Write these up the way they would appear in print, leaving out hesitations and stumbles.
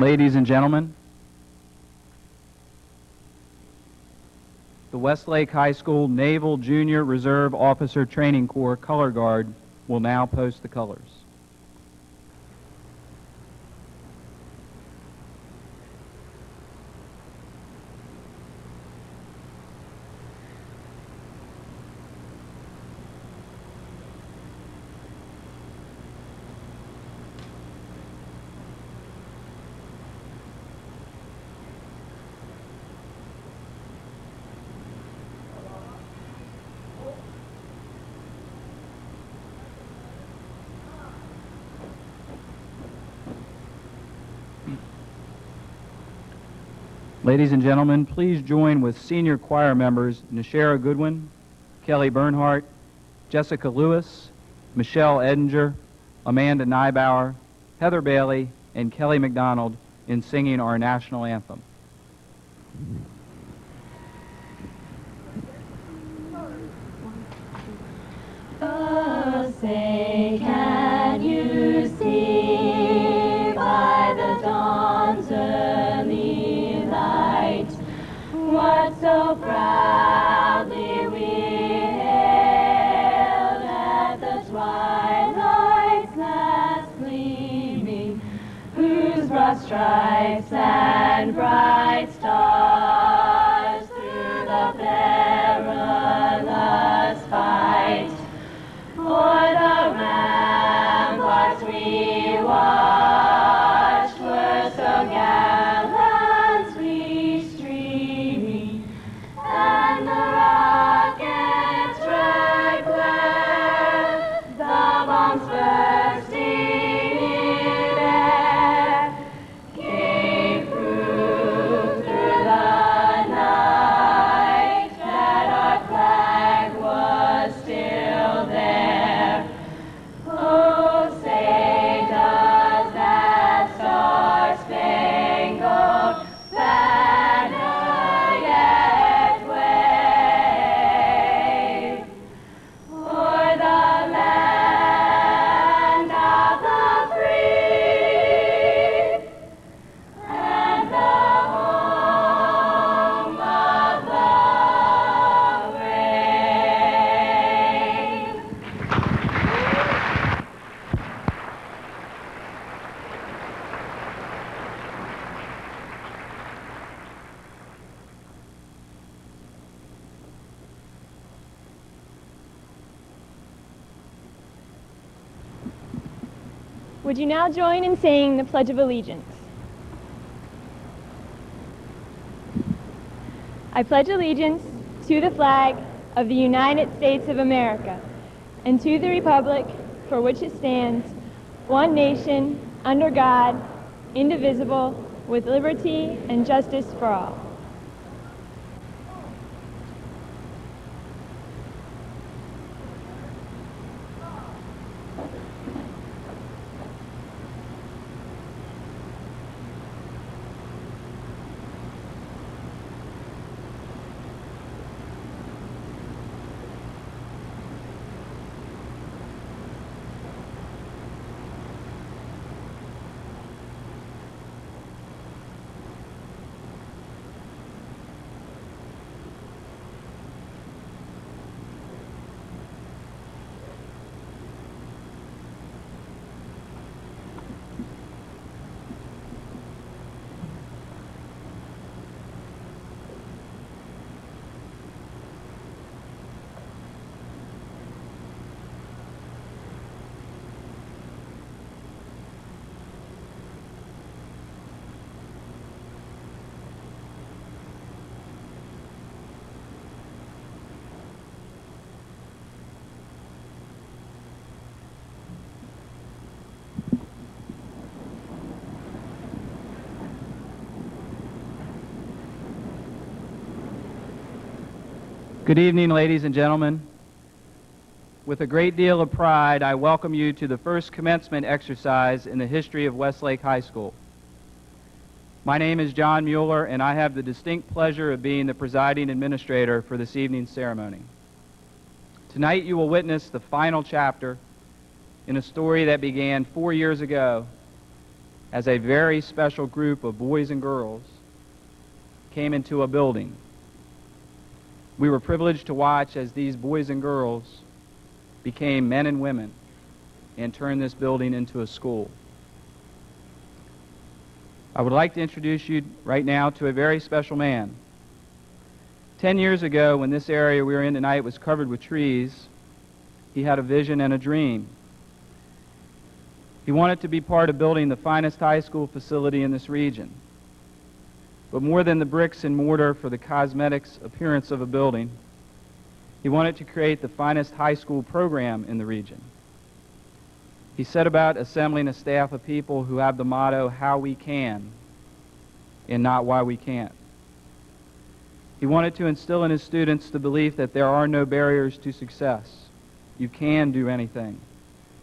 Ladies and gentlemen, the Westlake High School Naval Junior Reserve Officer Training Corps Color Guard will now post the colors. Ladies and gentlemen, please join with senior choir members Nashara Goodwin, Kelly Bernhardt, Jessica Lewis, Michelle Edinger, Amanda Neibauer, Heather Bailey, and Kelly McDonald in singing our national anthem. Oh, say, can you see by the dawn's early light what so proudly we hailed at the twilight's last gleaming, whose broad stripes and bright stars through the perilous fight o'er the ramparts we watched were so gallantly streaming, and the rockets regular, the bombs bursting in air, gave proof through the night that our flag was still there. Oh, say, does that star-spangled banner yet wave o'er the land of the free and the home of the brave? Would you now join in saying the Pledge of Allegiance? I pledge allegiance to the flag of the United States of America and to the republic for which it stands, one nation, under God, indivisible, with liberty and justice for all. Good evening, ladies and gentlemen. With a great deal of pride, I welcome you to the first commencement exercise in the history of Westlake High School. My name is John Mueller, and I have the distinct pleasure of being the presiding administrator for this evening's ceremony. Tonight you will witness the final chapter in a story that began 4 years ago as a very special group of boys and girls came into a building. We were privileged to watch as these boys and girls became men and women and turned this building into a school. I would like to introduce you right now to a very special man. 10 years ago, when this area we are in tonight was covered with trees, he had a vision and a dream. He wanted to be part of building the finest high school facility in this region. But more than the bricks and mortar for the cosmetics appearance of a building, he wanted to create the finest high school program in the region. He set about assembling a staff of people who have the motto, how we can, and not why we can't. He wanted to instill in his students the belief that there are no barriers to success. You can do anything.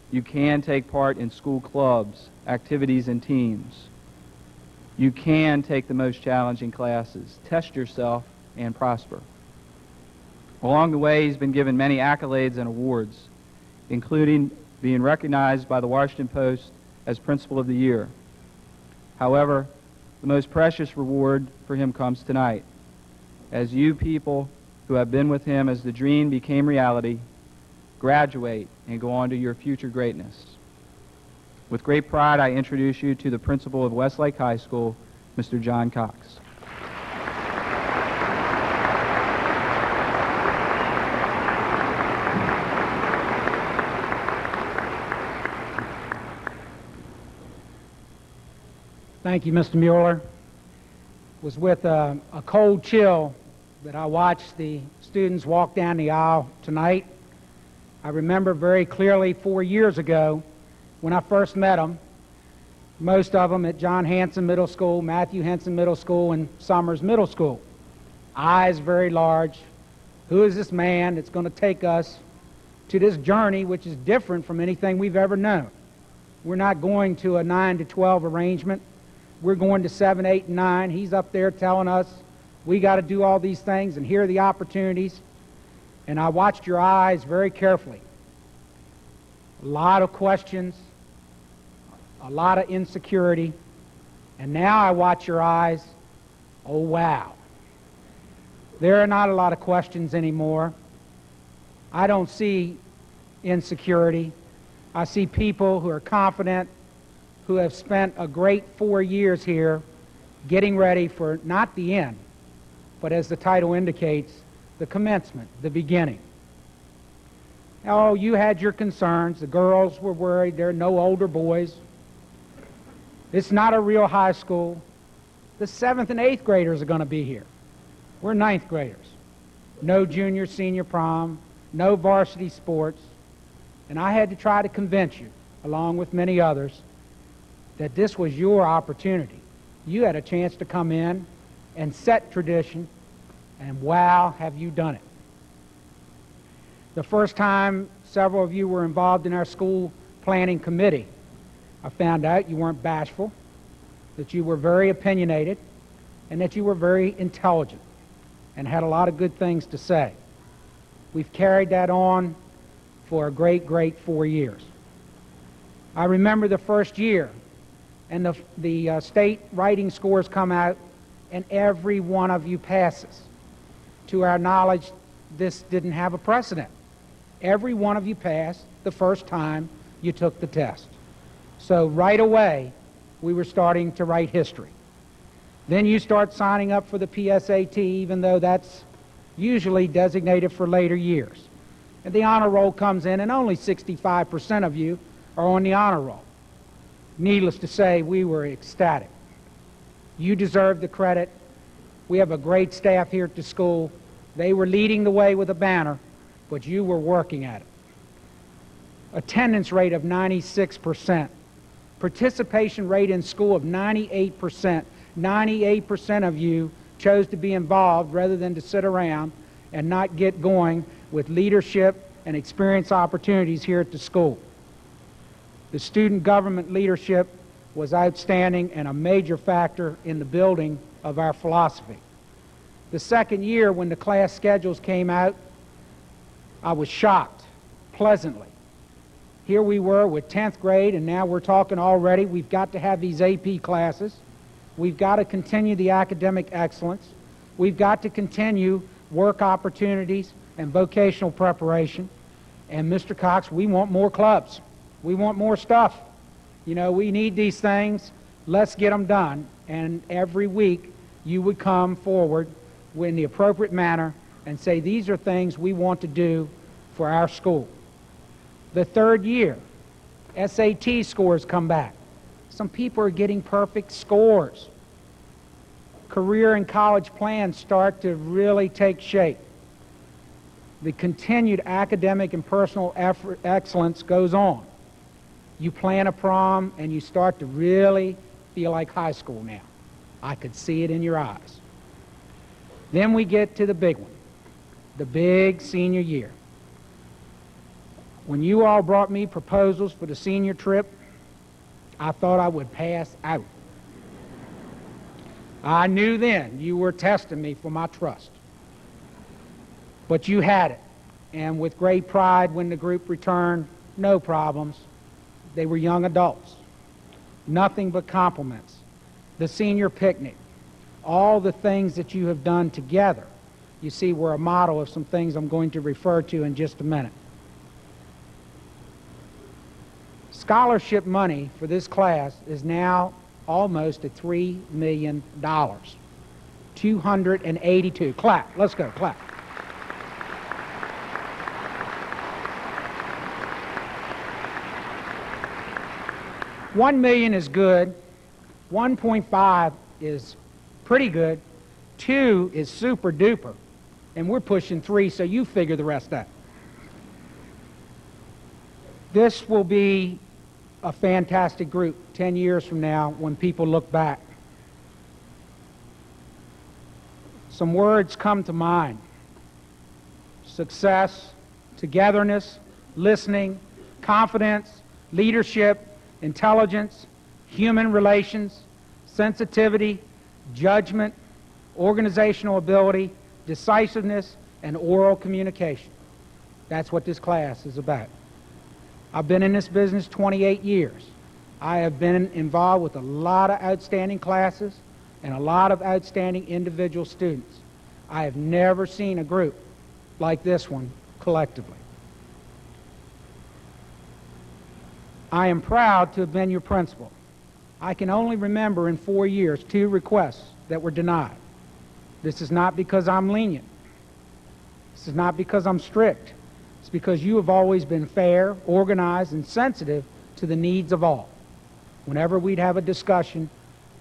You can take part in school clubs, activities, and teams. You can take the most challenging classes, test yourself, and prosper. Along the way, he's been given many accolades and awards, including being recognized by the Washington Post as Principal of the Year. However, the most precious reward for him comes tonight, as you people who have been with him as the dream became reality graduate and go on to your future greatness. With great pride, I introduce you to the principal of Westlake High School, Mr. John Cox. Thank you, Mr. Mueller. It was with a cold chill that I watched the students walk down the aisle tonight. I remember very clearly 4 years ago when I first met them, most of them at John Hanson Middle School, Matthew Henson Middle School, and Summers Middle School. Eyes very large. Who is this man that's going to take us to this journey which is different from anything we've ever known? We're not going to a 9 to 12 arrangement. We're going to 7, 8, and 9. He's up there telling us we got to do all these things, and here are the opportunities. And I watched your eyes very carefully. A lot of questions, a lot of insecurity, and now I watch your eyes. Oh, wow. There are not a lot of questions anymore. I don't see insecurity. I see people who are confident, who have spent a great 4 years here getting ready for not the end, but as the title indicates, the commencement, the beginning. Oh, you had your concerns. The girls were worried. There are no older boys. It's not a real high school. The 7th and 8th graders are going to be here. We're 9th graders. No junior, senior prom, no varsity sports. And I had to try to convince you, along with many others, that this was your opportunity. You had a chance to come in and set tradition, and wow, have you done it. The first time several of you were involved in our school planning committee, I found out you weren't bashful, that you were very opinionated, and that you were very intelligent and had a lot of good things to say. We've carried that on for a great, great 4 years. I remember the first year, and the state writing scores come out, and every one of you passes. To our knowledge, this didn't have a precedent. Every one of you passed the first time you took the test. So right away, we were starting to write history. Then you start signing up for the PSAT, even though that's usually designated for later years. And the honor roll comes in, and only 65% of you are on the honor roll. Needless to say, we were ecstatic. You deserve the credit. We have a great staff here at the school. They were leading the way with a banner, but you were working at it. Attendance rate of 96%. Participation rate in school of 98%. 98% of you chose to be involved rather than to sit around and not get going with leadership and experience opportunities here at the school. The student government leadership was outstanding and a major factor in the building of our philosophy. The second year, when the class schedules came out, I was shocked, pleasantly. Here we were with 10th grade, and now we're talking already, we've got to have these AP classes. We've got to continue the academic excellence. We've got to continue work opportunities and vocational preparation. And Mr. Cox, we want more clubs. We want more stuff. You know, we need these things. Let's get them done. And every week you would come forward in the appropriate manner and say, these are things we want to do for our school. The third year, SAT scores come back. Some people are getting perfect scores. Career and college plans start to really take shape. The continued academic and personal effort, excellence goes on. You plan a prom and you start to really feel like high school now. I could see it in your eyes. Then we get to the big one, the big senior year. When you all brought me proposals for the senior trip, I thought I would pass out. I knew then you were testing me for my trust. But you had it, and with great pride when the group returned, no problems. They were young adults. Nothing but compliments. The senior picnic, all the things that you have done together, you see, were a model of some things I'm going to refer to in just a minute. Scholarship money for this class is now almost at $3 million. 282. Clap. Let's go. Clap. $1 million is good. 1.5 is pretty good. 2 is super duper. And we're pushing 3, so you figure the rest out. This will be a fantastic group 10 years from now when people look back. Some words come to mind: success, togetherness, listening, confidence, leadership, intelligence, human relations, sensitivity, judgment, organizational ability, decisiveness, and oral communication. That's what this class is about. I've been in this business 28 years. I have been involved with a lot of outstanding classes and a lot of outstanding individual students. I have never seen a group like this one collectively. I am proud to have been your principal. I can only remember in 4 years 2 requests that were denied. This is not because I'm lenient. This is not because I'm strict. It's because you have always been fair, organized, and sensitive to the needs of all. Whenever we'd have a discussion,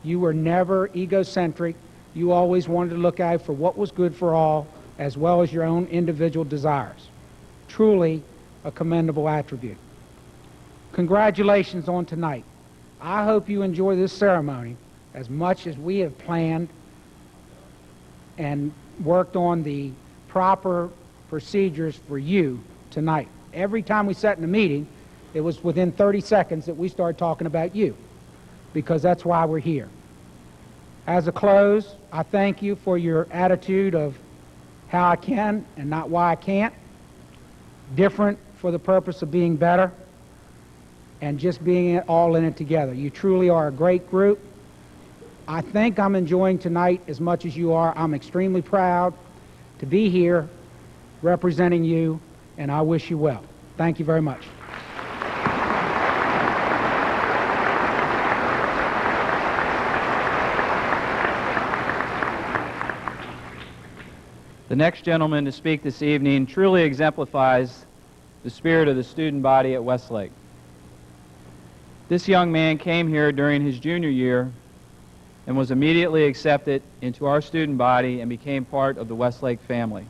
you were never egocentric. You always wanted to look out for what was good for all, as well as your own individual desires. Truly a commendable attribute. Congratulations on tonight. I hope you enjoy this ceremony as much as we have planned and worked on the proper procedures for you tonight. Every time we sat in a meeting, it was within 30 seconds that we started talking about you, because that's why we're here. As a close, I thank you for your attitude of how I can and not why I can't, different for the purpose of being better, and just being all in it together. You truly are a great group. I think I'm enjoying tonight as much as you are. I'm extremely proud to be here representing you, and I wish you well. Thank you very much. The next gentleman to speak this evening truly exemplifies the spirit of the student body at Westlake. This young man came here during his junior year and was immediately accepted into our student body and became part of the Westlake family.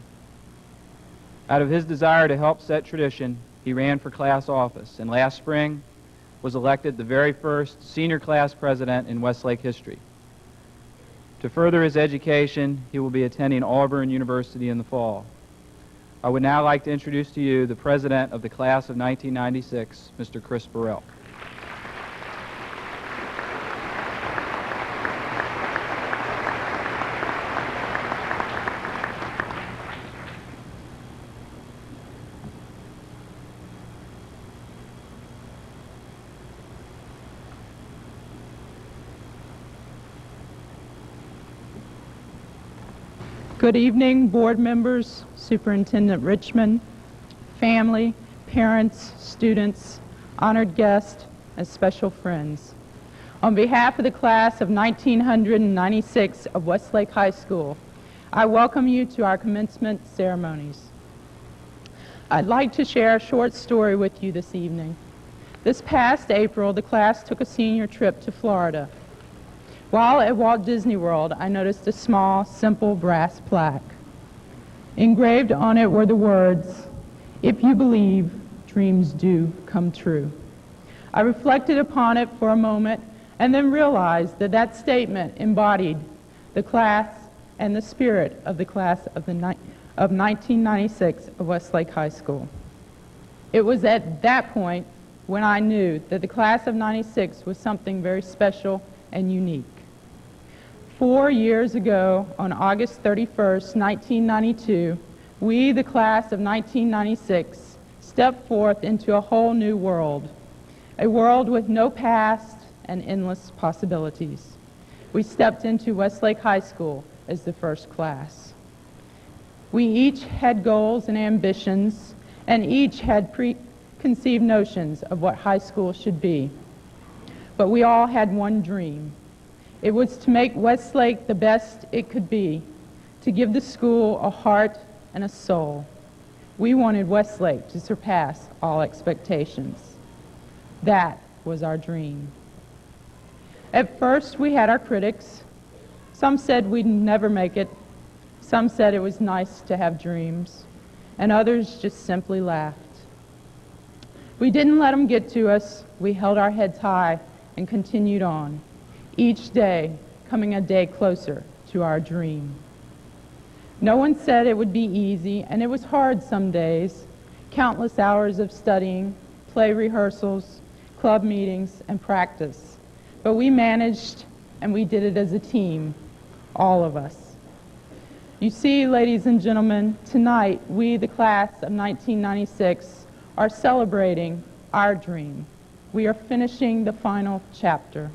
Out of his desire to help set tradition, he ran for class office, and last spring was elected the very first senior class president in Westlake history. To further his education, he will be attending Auburn University in the fall. I would now like to introduce to you the president of the class of 1996, Mr. Chris Burrell. Good evening, board members, Superintendent Richmond, family, parents, students, honored guests, and special friends. On behalf of the class of 1996 of Westlake High School, I welcome you to our commencement ceremonies. I'd like to share a short story with you this evening. This past April, the class took a senior trip to Florida. While at Walt Disney World, I noticed a small, simple brass plaque. Engraved on it were the words, "If you believe, dreams do come true." I reflected upon it for a moment and then realized that that statement embodied the class and the spirit of the class of 1996 of Westlake High School. It was at that point when I knew that the class of 96 was something very special and unique. 4 years ago, on August 31st, 1992, we, the class of 1996, stepped forth into a whole new world, a world with no past and endless possibilities. We stepped into Westlake High School as the first class. We each had goals and ambitions, and each had preconceived notions of what high school should be. But we all had one dream. It was to make Westlake the best it could be, to give the school a heart and a soul. We wanted Westlake to surpass all expectations. That was our dream. At first, we had our critics. Some said we'd never make it. Some said it was nice to have dreams. And others just simply laughed. We didn't let them get to us. We held our heads high and continued on, each day coming a day closer to our dream. No one said it would be easy, and it was hard some days. Countless hours of studying, play rehearsals, club meetings, and practice. But we managed, and we did it as a team, all of us. You see, ladies and gentlemen, tonight we, the class of 1996, are celebrating our dream. We are finishing the final chapter.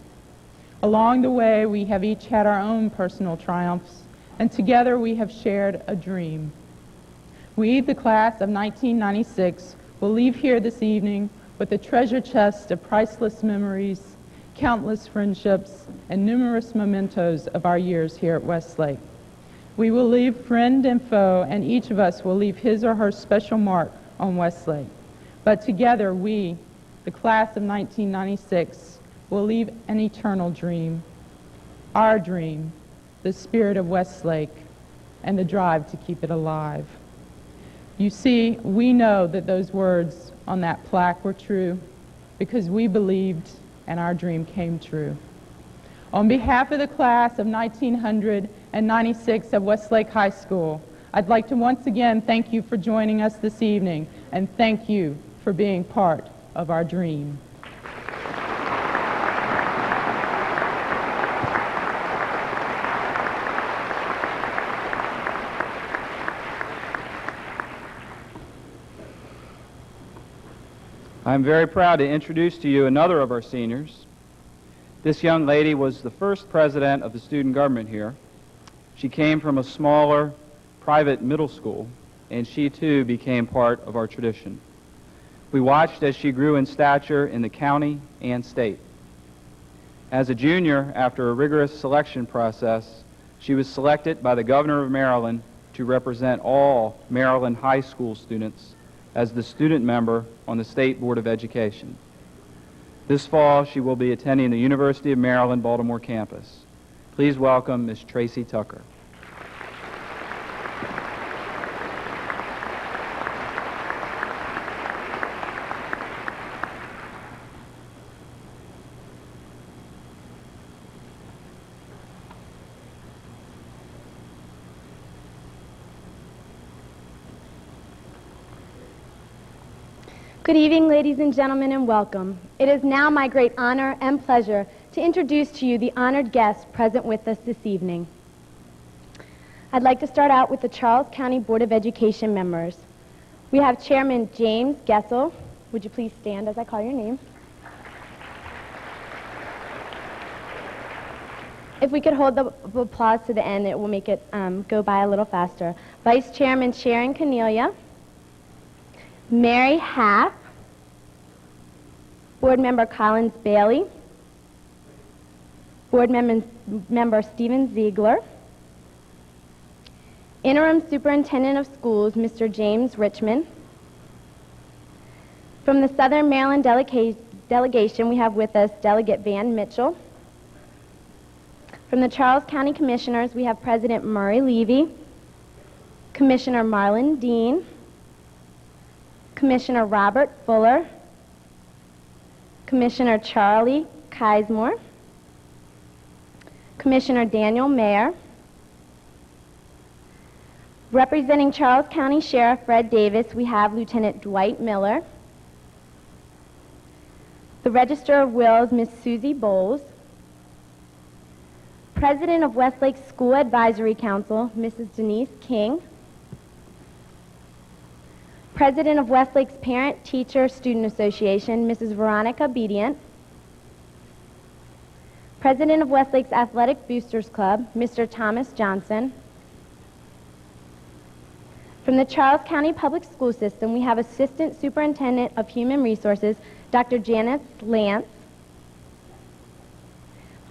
Along the way, we have each had our own personal triumphs, and together we have shared a dream. We, the class of 1996, will leave here this evening with a treasure chest of priceless memories, countless friendships, and numerous mementos of our years here at Westlake. We will leave friend and foe, and each of us will leave his or her special mark on Westlake. But together we, the class of 1996, will leave an eternal dream, our dream, the spirit of Westlake, and the drive to keep it alive. You see, we know that those words on that plaque were true because we believed and our dream came true. On behalf of the class of 1996 of Westlake High School, I'd like to once again thank you for joining us this evening and thank you for being part of our dream. I'm very proud to introduce to you another of our seniors. This young lady was the first president of the student government here. She came from a smaller, private middle school, and she too became part of our tradition. We watched as she grew in stature in the county and state. As a junior, after a rigorous selection process, she was selected by the Governor of Maryland to represent all Maryland high school students as the student member on the State Board of Education. This fall, she will be attending the University of Maryland, Baltimore campus. Please welcome Ms. Tracy Tucker. Good evening, ladies and gentlemen, and welcome. It is now my great honor and pleasure to introduce to you the honored guests present with us this evening. I'd like to start out with the Charles County Board of Education members. We have Chairman James Gessel. Would you please stand as I call your name? If we could hold the applause to the end, it will make it go by a little faster. Vice Chairman Sharon Cornelia, Mary Happ, Board Member Collins Bailey, Board Member Stephen Ziegler, Interim Superintendent of Schools, Mr. James Richmond. From the Southern Maryland delegation, we have with us Delegate Van Mitchell. From the Charles County Commissioners, we have President Murray Levy, Commissioner Marlon Dean, Commissioner Robert Fuller, Commissioner Charlie Kismore, Commissioner Daniel Mayer. Representing Charles County Sheriff Fred Davis, we have Lieutenant Dwight Miller. The Register of Wills, Miss Susie Bowles. President of Westlake School Advisory Council, Mrs. Denise King. President of Westlake's Parent Teacher Student Association, Mrs. Veronica Bedient. President of Westlake's Athletic Boosters Club, Mr. Thomas Johnson. From the Charles County Public School System, we have Assistant Superintendent of Human Resources, Dr. Janice Lance.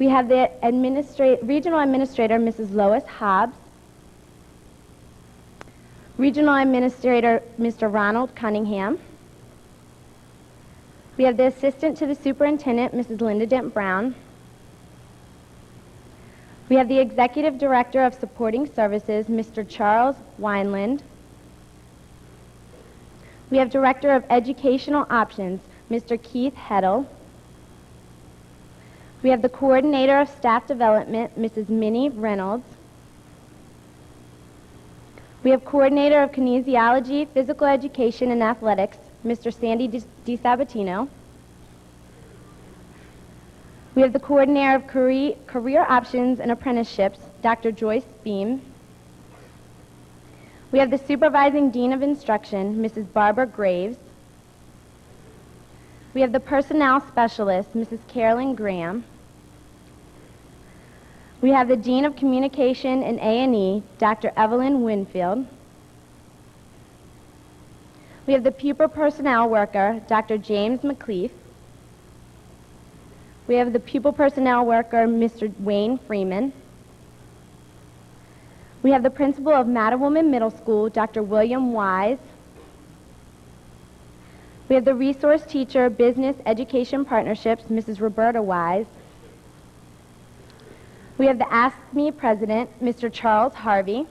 We have the Regional Administrator, Mrs. Lois Hobbs. Regional Administrator, Mr. Ronald Cunningham. We have the Assistant to the Superintendent, Mrs. Linda Dent Brown. We have the Executive Director of Supporting Services, Mr. Charles Wineland. We have Director of Educational Options, Mr. Keith Heddle. We have the Coordinator of Staff Development, Mrs. Minnie Reynolds. We have Coordinator of Kinesiology, Physical Education, and Athletics, Mr. Sandy DiSabatino. We have the Coordinator of Career Options and Apprenticeships, Dr. Joyce Beam. We have the Supervising Dean of Instruction, Mrs. Barbara Graves. We have the Personnel Specialist, Mrs. Carolyn Graham. We have the Dean of Communication and A&E, Dr. Evelyn Winfield. We have the Pupil Personnel Worker, Dr. James McLeaf. We have the Pupil Personnel Worker, Mr. Wayne Freeman. We have the Principal of Mattawoman Middle School, Dr. William Wise. We have the Resource Teacher, Business Education Partnerships, Mrs. Roberta Wise. We have the Ask Me President, Mr. Charles Harvey.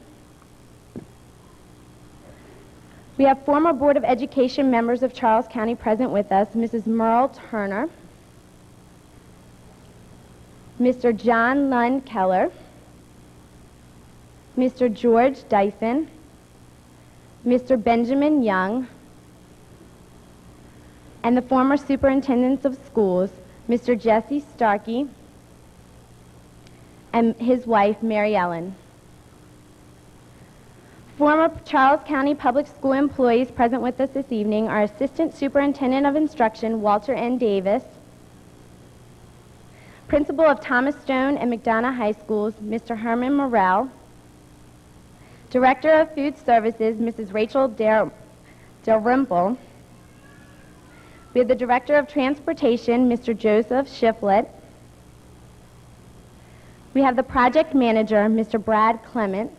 We have former Board of Education members of Charles County present with us, Mrs. Merle Turner, Mr. John Lund Keller, Mr. George Dyson, Mr. Benjamin Young, and the former superintendents of schools, Mr. Jesse Starkey and his wife, Mary Ellen. Former Charles County Public School employees present with us this evening are Assistant Superintendent of Instruction, Walter N. Davis, Principal of Thomas Stone and McDonough High Schools, Mr. Herman Morrell, Director of Food Services, Mrs. Rachel Dalrymple. We have the Director of Transportation, Mr. Joseph Shiflett. We have the Project Manager, Mr. Brad Clements.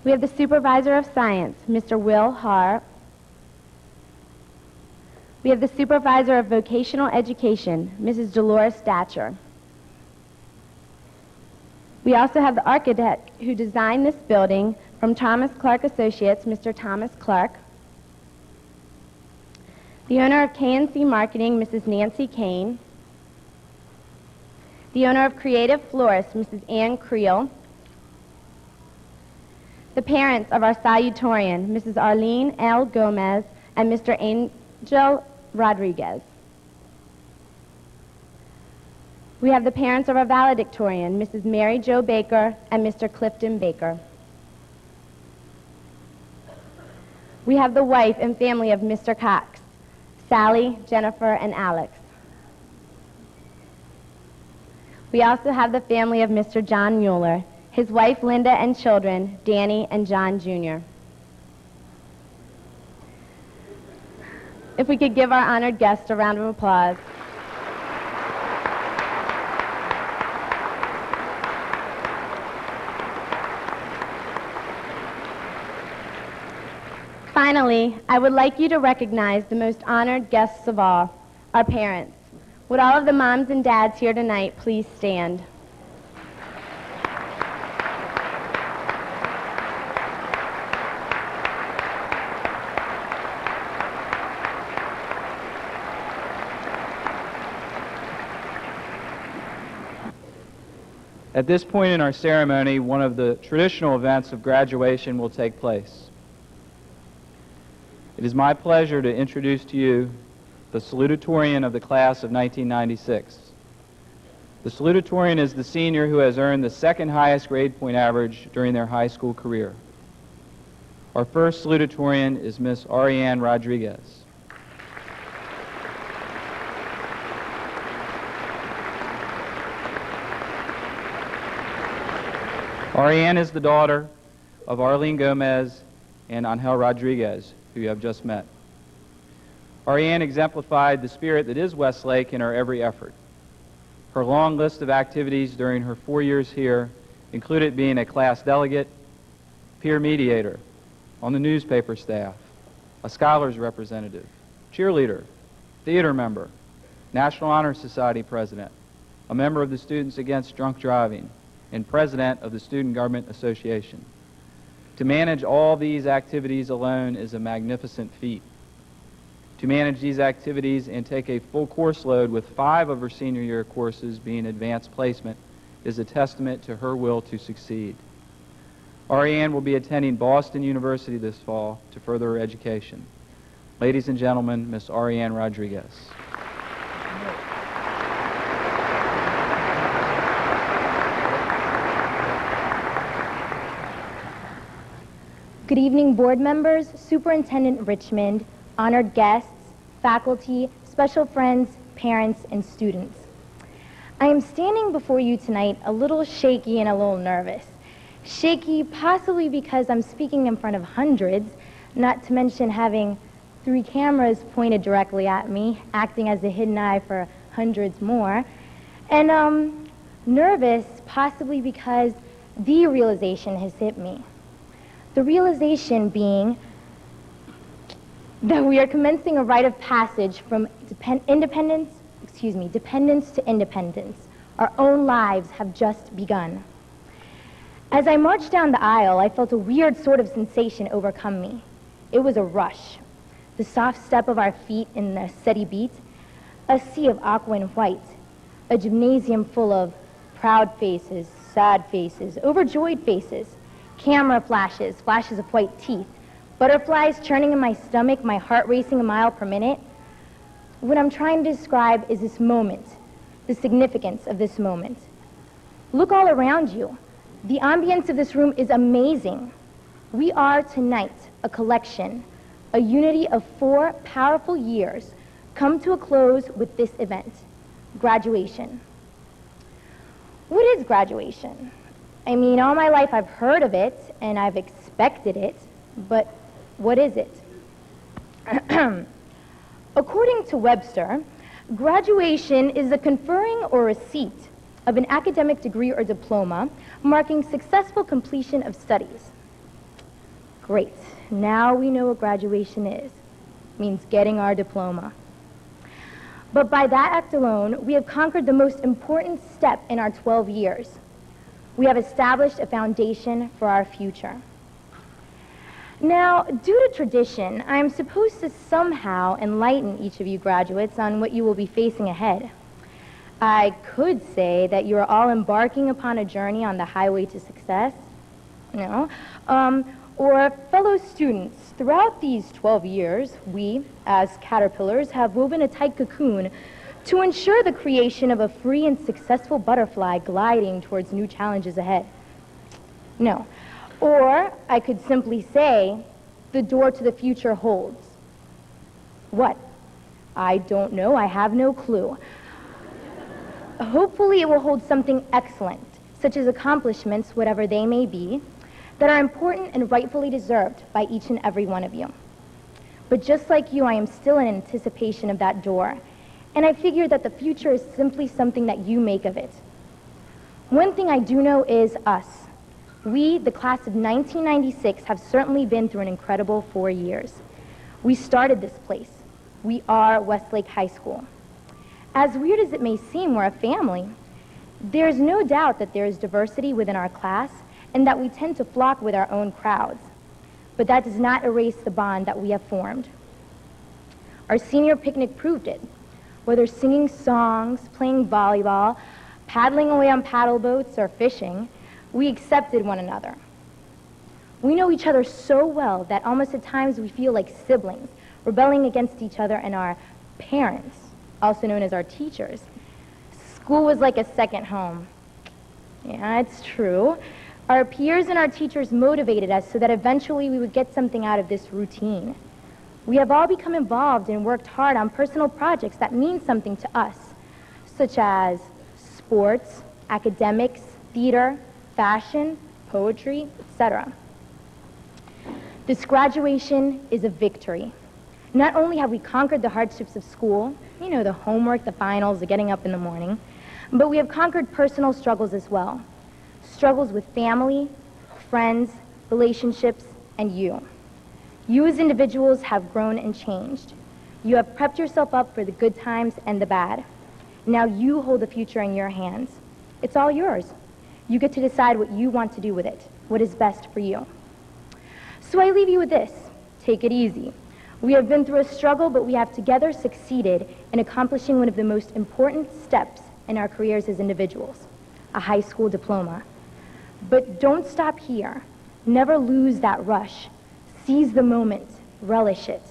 We have the Supervisor of Science, Mr. Will Haar. We have the Supervisor of Vocational Education, Mrs. Dolores Thatcher. We also have the architect who designed this building from Thomas Clark Associates, Mr. Thomas Clark. The owner of K&C Marketing, Mrs. Nancy Kane. The owner of Creative Florist, Mrs. Ann Creel. The parents of our salutatorian, Mrs. Arlene L. Gomez and Mr. Angel Rodriguez. We have the parents of our valedictorian, Mrs. Mary Jo Baker and Mr. Clifton Baker. We have the wife and family of Mr. Cox, Sally, Jennifer, and Alex. We also have the family of Mr. John Mueller, his wife Linda and children, Danny and John Jr. If we could give our honored guest a round of applause. Finally, I would like you to recognize the most honored guests of all, our parents. Would all of the moms and dads here tonight please stand? At this point in our ceremony, one of the traditional events of graduation will take place. It is my pleasure to introduce to you the salutatorian of the class of 1996. The salutatorian is the senior who has earned the second highest grade point average during their high school career. Our first salutatorian is Miss Ariane Rodriguez. Ariane is the daughter of Arlene Gomez and Angel Rodriguez, who you have just met. Ariane exemplified the spirit that is Westlake in her every effort. Her long list of activities during her 4 years here included being a class delegate, peer mediator, on the newspaper staff, a scholars representative, cheerleader, theater member, National Honor Society president, a member of the Students Against Drunk Driving, and president of the Student Government Association. To manage all these activities alone is a magnificent feat. To manage these activities and take a full course load with 5 of her senior year courses being advanced placement is a testament to her will to succeed. Ariane will be attending Boston University this fall to further her education. Ladies and gentlemen, Miss Ariane Rodriguez. Good evening, board members, Superintendent Richmond, honored guests, faculty, special friends, parents, and students. I am standing before you tonight a little shaky and a little nervous. Shaky possibly because I'm speaking in front of hundreds, not to mention having 3 cameras pointed directly at me, acting as a hidden eye for hundreds more. And nervous possibly because the realization has hit me. The realization being that we are commencing a rite of passage from dependence to independence. Our own lives have just begun. As I marched down the aisle, I felt a weird sort of sensation overcome me. It was a rush. The soft step of our feet in the steady beat, a sea of aqua and white, a gymnasium full of proud faces, sad faces, overjoyed faces, camera flashes, flashes of white teeth, butterflies churning in my stomach, my heart racing a mile per minute. What I'm trying to describe is this moment, the significance of this moment. Look all around you. The ambience of this room is amazing. We are tonight a collection, a unity of 4 powerful years come to a close with this event, graduation. What is graduation? I mean, all my life I've heard of it and I've expected it, but what is it? According to Webster, graduation is the conferring or receipt of an academic degree or diploma marking successful completion of studies. Great. Now we know what graduation is. It means getting our diploma. But by that act alone, we have conquered the most important step in our 12 years. We have established a foundation for our future. Now, due to tradition, I am supposed to somehow enlighten each of you graduates on what you will be facing ahead. I could say that you are all embarking upon a journey on the highway to success, or fellow students. Throughout these 12 years, we, as caterpillars, have woven a tight cocoon to ensure the creation of a free and successful butterfly gliding towards new challenges ahead. No. Or I could simply say, the door to the future holds. What? I don't know. I have no clue. Hopefully it will hold something excellent, such as accomplishments, whatever they may be, that are important and rightfully deserved by each and every one of you. But just like you, I am still in anticipation of that door, and I figure that the future is simply something that you make of it. One thing I do know is us. We, the class of 1996, have certainly been through an incredible 4 years. We started this place. We are Westlake High School. As weird as it may seem, we're a family. There's no doubt that there is diversity within our class and that we tend to flock with our own crowds. But that does not erase the bond that we have formed. Our senior picnic proved it. Whether singing songs, playing volleyball, paddling away on paddle boats, or fishing, we accepted one another. We know each other so well that almost at times we feel like siblings, rebelling against each other and our parents, also known as our teachers. School was like a second home. Yeah, it's true. Our peers and our teachers motivated us so that eventually we would get something out of this routine. We have all become involved and worked hard on personal projects that mean something to us, such as sports, academics, theater, fashion, poetry, etc. This graduation is a victory. Not only have we conquered the hardships of school, you know, the homework, the finals, the getting up in the morning, but we have conquered personal struggles as well. Struggles with family, friends, relationships, and you. You as individuals have grown and changed. You have prepped yourself up for the good times and the bad. Now you hold the future in your hands. It's all yours. You get to decide what you want to do with it, what is best for you. So I leave you with this. Take it easy. We have been through a struggle, but we have together succeeded in accomplishing one of the most important steps in our careers as individuals, a high school diploma. But don't stop here. Never lose that rush. Seize the moment. Relish it.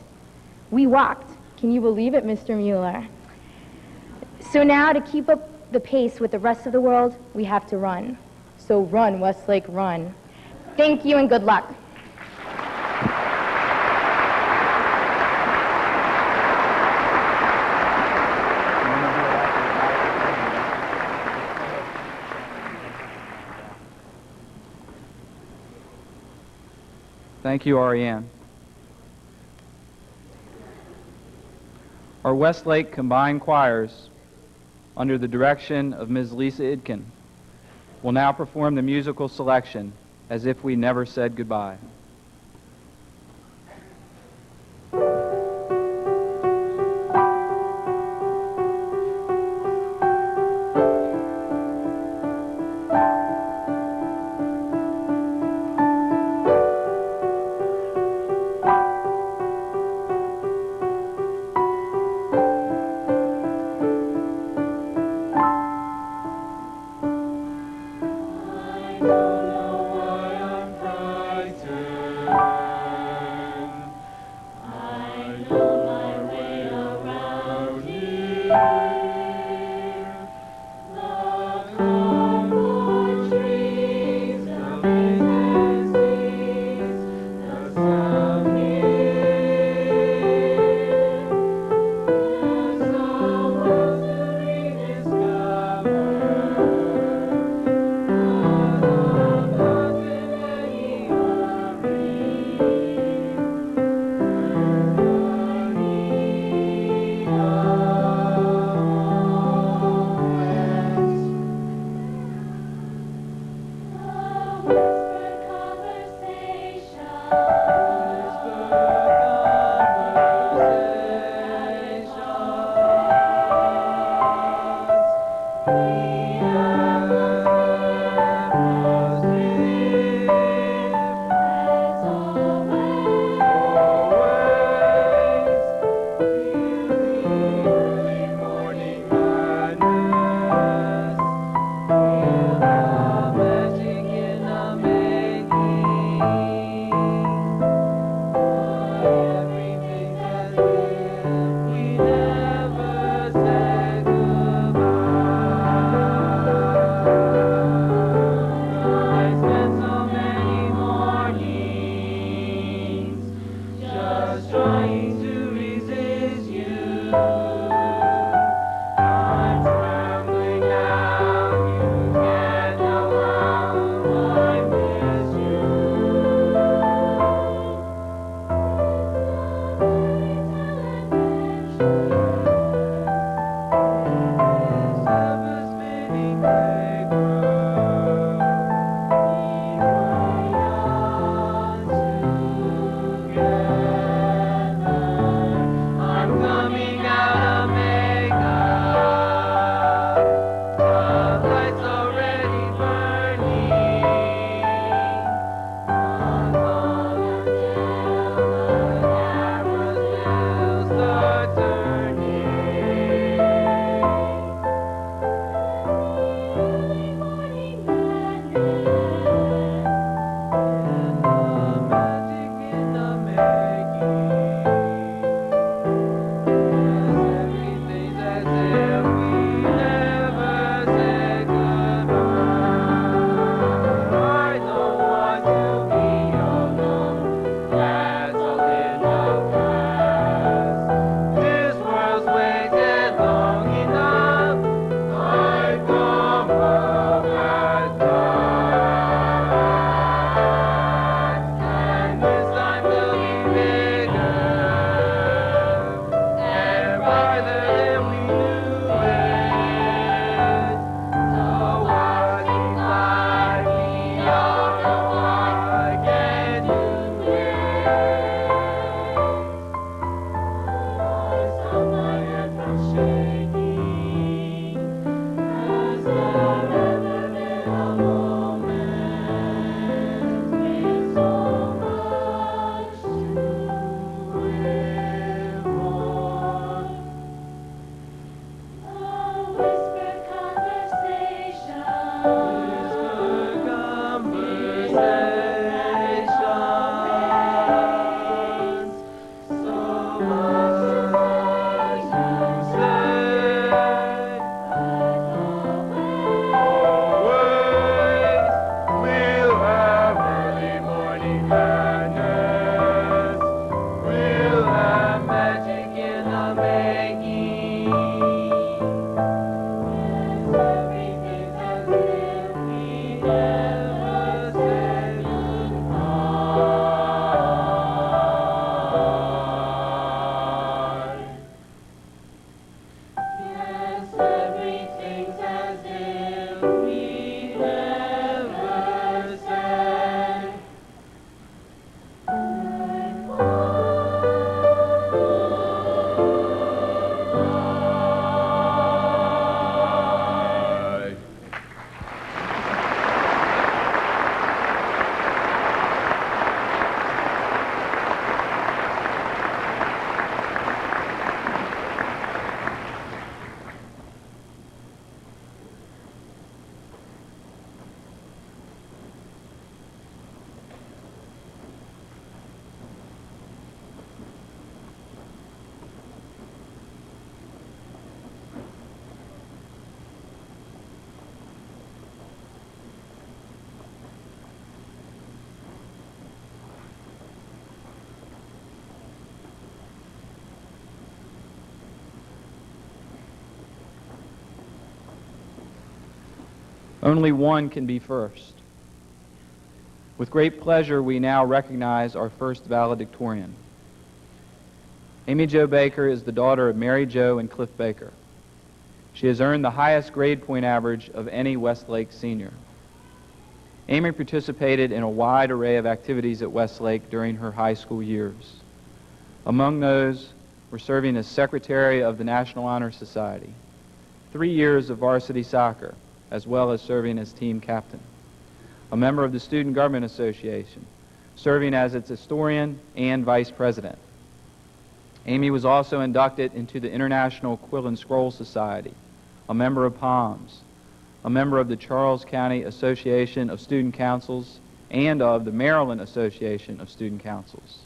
We walked. Can you believe it, Mr. Mueller? So now, to keep up the pace with the rest of the world, we have to run. So run, Westlake, run. Thank you and good luck. Thank you, Ariane. Our Westlake Combined Choirs, under the direction of Ms. Lisa Idkin, will now perform the musical selection, As If We Never Said Goodbye. Only one can be first. With great pleasure, we now recognize our first valedictorian. Amy Jo Baker is the daughter of Mary Jo and Cliff Baker. She has earned the highest grade point average of any Westlake senior. Amy participated in a wide array of activities at Westlake during her high school years. Among those were serving as secretary of the National Honor Society, 3 years of varsity soccer, as well as serving as team captain, a member of the Student Government Association, serving as its historian and vice president. Amy was also inducted into the International Quill and Scroll Society, a member of POMS, a member of the Charles County Association of Student Councils, and of the Maryland Association of Student Councils.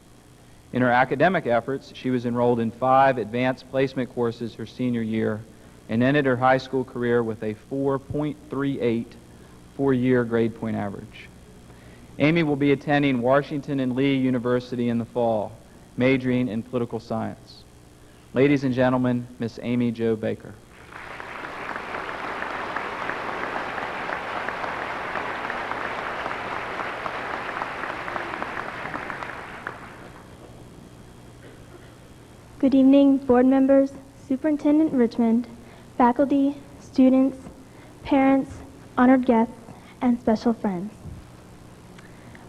In her academic efforts, she was enrolled in 5 advanced placement courses her senior year and ended her high school career with a 4.38 four-year grade point average. Amy will be attending Washington and Lee University in the fall, majoring in political science. Ladies and gentlemen, Miss Amy Jo Baker. Good evening, board members, Superintendent Richmond, faculty, students, parents, honored guests, and special friends.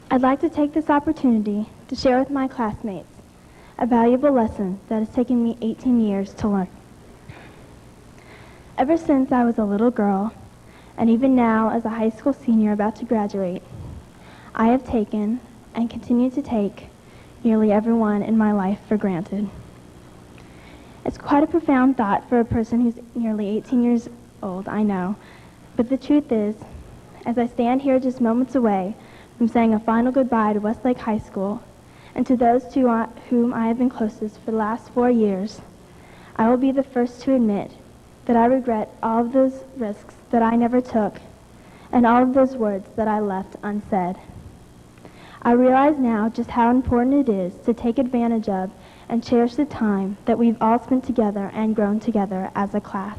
I'd like to take this opportunity to share with my classmates a valuable lesson that has taken me 18 years to learn. Ever since I was a little girl, and even now as a high school senior about to graduate, I have taken and continue to take nearly everyone in my life for granted. It's quite a profound thought for a person who's nearly 18 years old, I know. But the truth is, as I stand here just moments away from saying a final goodbye to Westlake High School, and to those to whom I have been closest for the last 4 years, I will be the first to admit that I regret all of those risks that I never took, and all of those words that I left unsaid. I realize now just how important it is to take advantage of and cherish the time that we've all spent together and grown together as a class.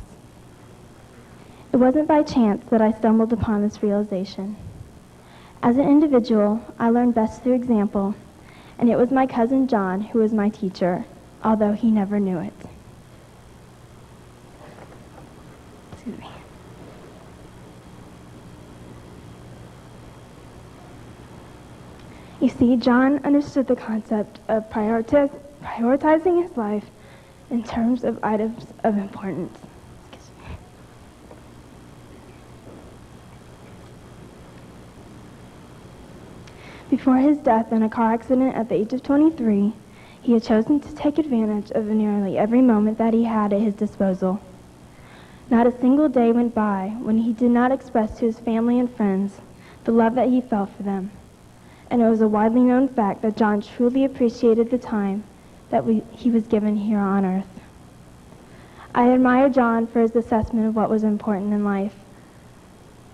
It wasn't by chance that I stumbled upon this realization. As an individual, I learned best through example, and it was my cousin John who was my teacher, although he never knew it. Excuse me. You see, John understood the concept of prioritizing his life in terms of items of importance. Before his death in a car accident at the age of 23, he had chosen to take advantage of nearly every moment that he had at his disposal. Not a single day went by when he did not express to his family and friends the love that he felt for them. And it was a widely known fact that John truly appreciated the time that he was given here on earth. I admire John for his assessment of what was important in life.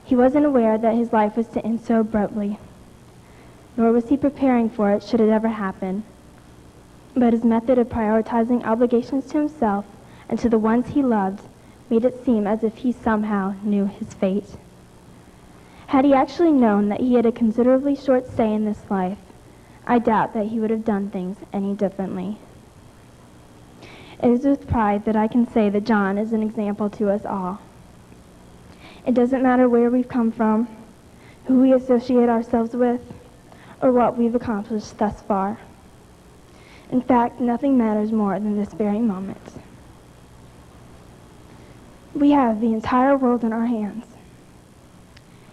He wasn't aware that his life was to end so abruptly, nor was he preparing for it should it ever happen. But his method of prioritizing obligations to himself and to the ones he loved made it seem as if he somehow knew his fate. Had he actually known that he had a considerably short stay in this life, I doubt that he would have done things any differently. It is with pride that I can say that John is an example to us all. It doesn't matter where we've come from, who we associate ourselves with, or what we've accomplished thus far. In fact, nothing matters more than this very moment. We have the entire world in our hands,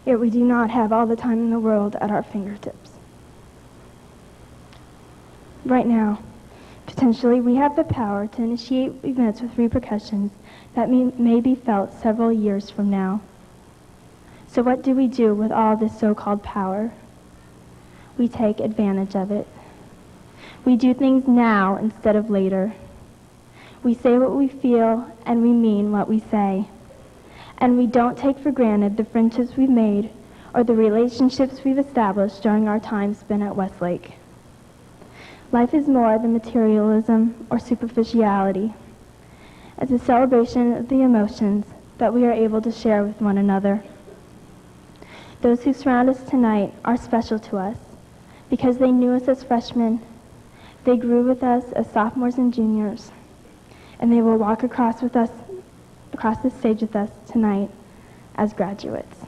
yet we do not have all the time in the world at our fingertips. Right now, potentially, we have the power to initiate events with repercussions that may be felt several years from now. So what do we do with all this so-called power? We take advantage of it. We do things now instead of later. We say what we feel, and we mean what we say. And we don't take for granted the friendships we've made or the relationships we've established during our time spent at Westlake. Life is more than materialism or superficiality. It's a celebration of the emotions that we are able to share with one another. Those who surround us tonight are special to us because they knew us as freshmen, they grew with us as sophomores and juniors, and they will walk across the stage with us tonight as graduates.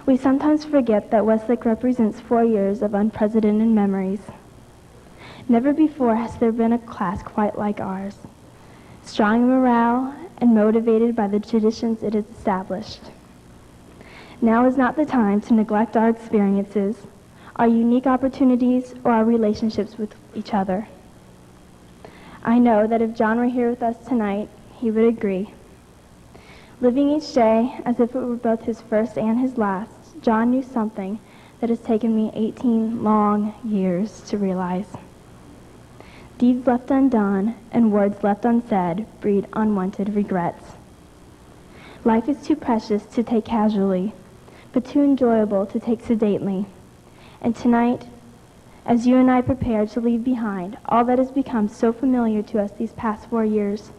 We sometimes forget that Westlake represents 4 years of unprecedented memories. Never before has there been a class quite like ours, strong in morale and motivated by the traditions it has established. Now is not the time to neglect our experiences, our unique opportunities, or our relationships with each other. I know that if John were here with us tonight, he would agree. Living each day as if it were both his first and his last, John knew something that has taken me 18 long years to realize. Deeds left undone and words left unsaid breed unwanted regrets. Life is too precious to take casually, but too enjoyable to take sedately. And tonight, as you and I prepare to leave behind all that has become so familiar to us these past 4 years,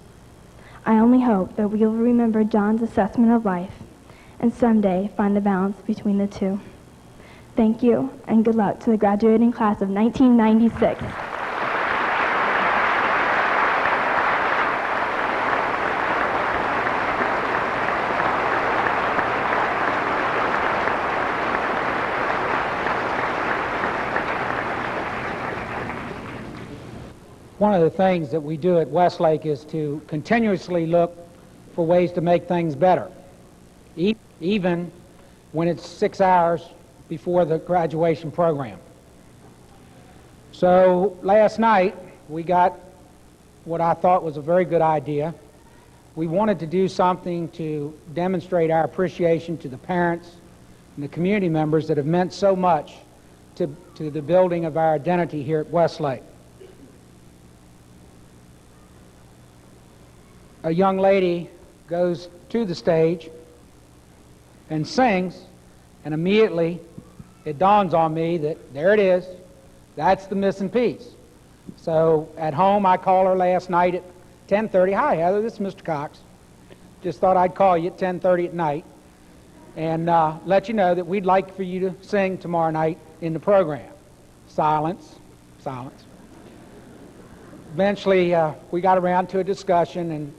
I only hope that we will remember John's assessment of life and someday find the balance between the two. Thank you, and good luck to the graduating class of 1996. One of the things that we do at Westlake is to continuously look for ways to make things better, even when it's 6 hours before the graduation program. So last night, we got what I thought was a very good idea. We wanted to do something to demonstrate our appreciation to the parents and the community members that have meant so much to the building of our identity here at Westlake. A young lady goes to the stage and sings, and immediately it dawns on me that there it is, that's the missing piece. So at home I call her last night at 10:30. Hi Heather, this is Mr. Cox. Just thought I'd call you at 10:30 at night and let you know that we'd like for you to sing tomorrow night in the program. Silence, silence. Eventually we got around to a discussion, and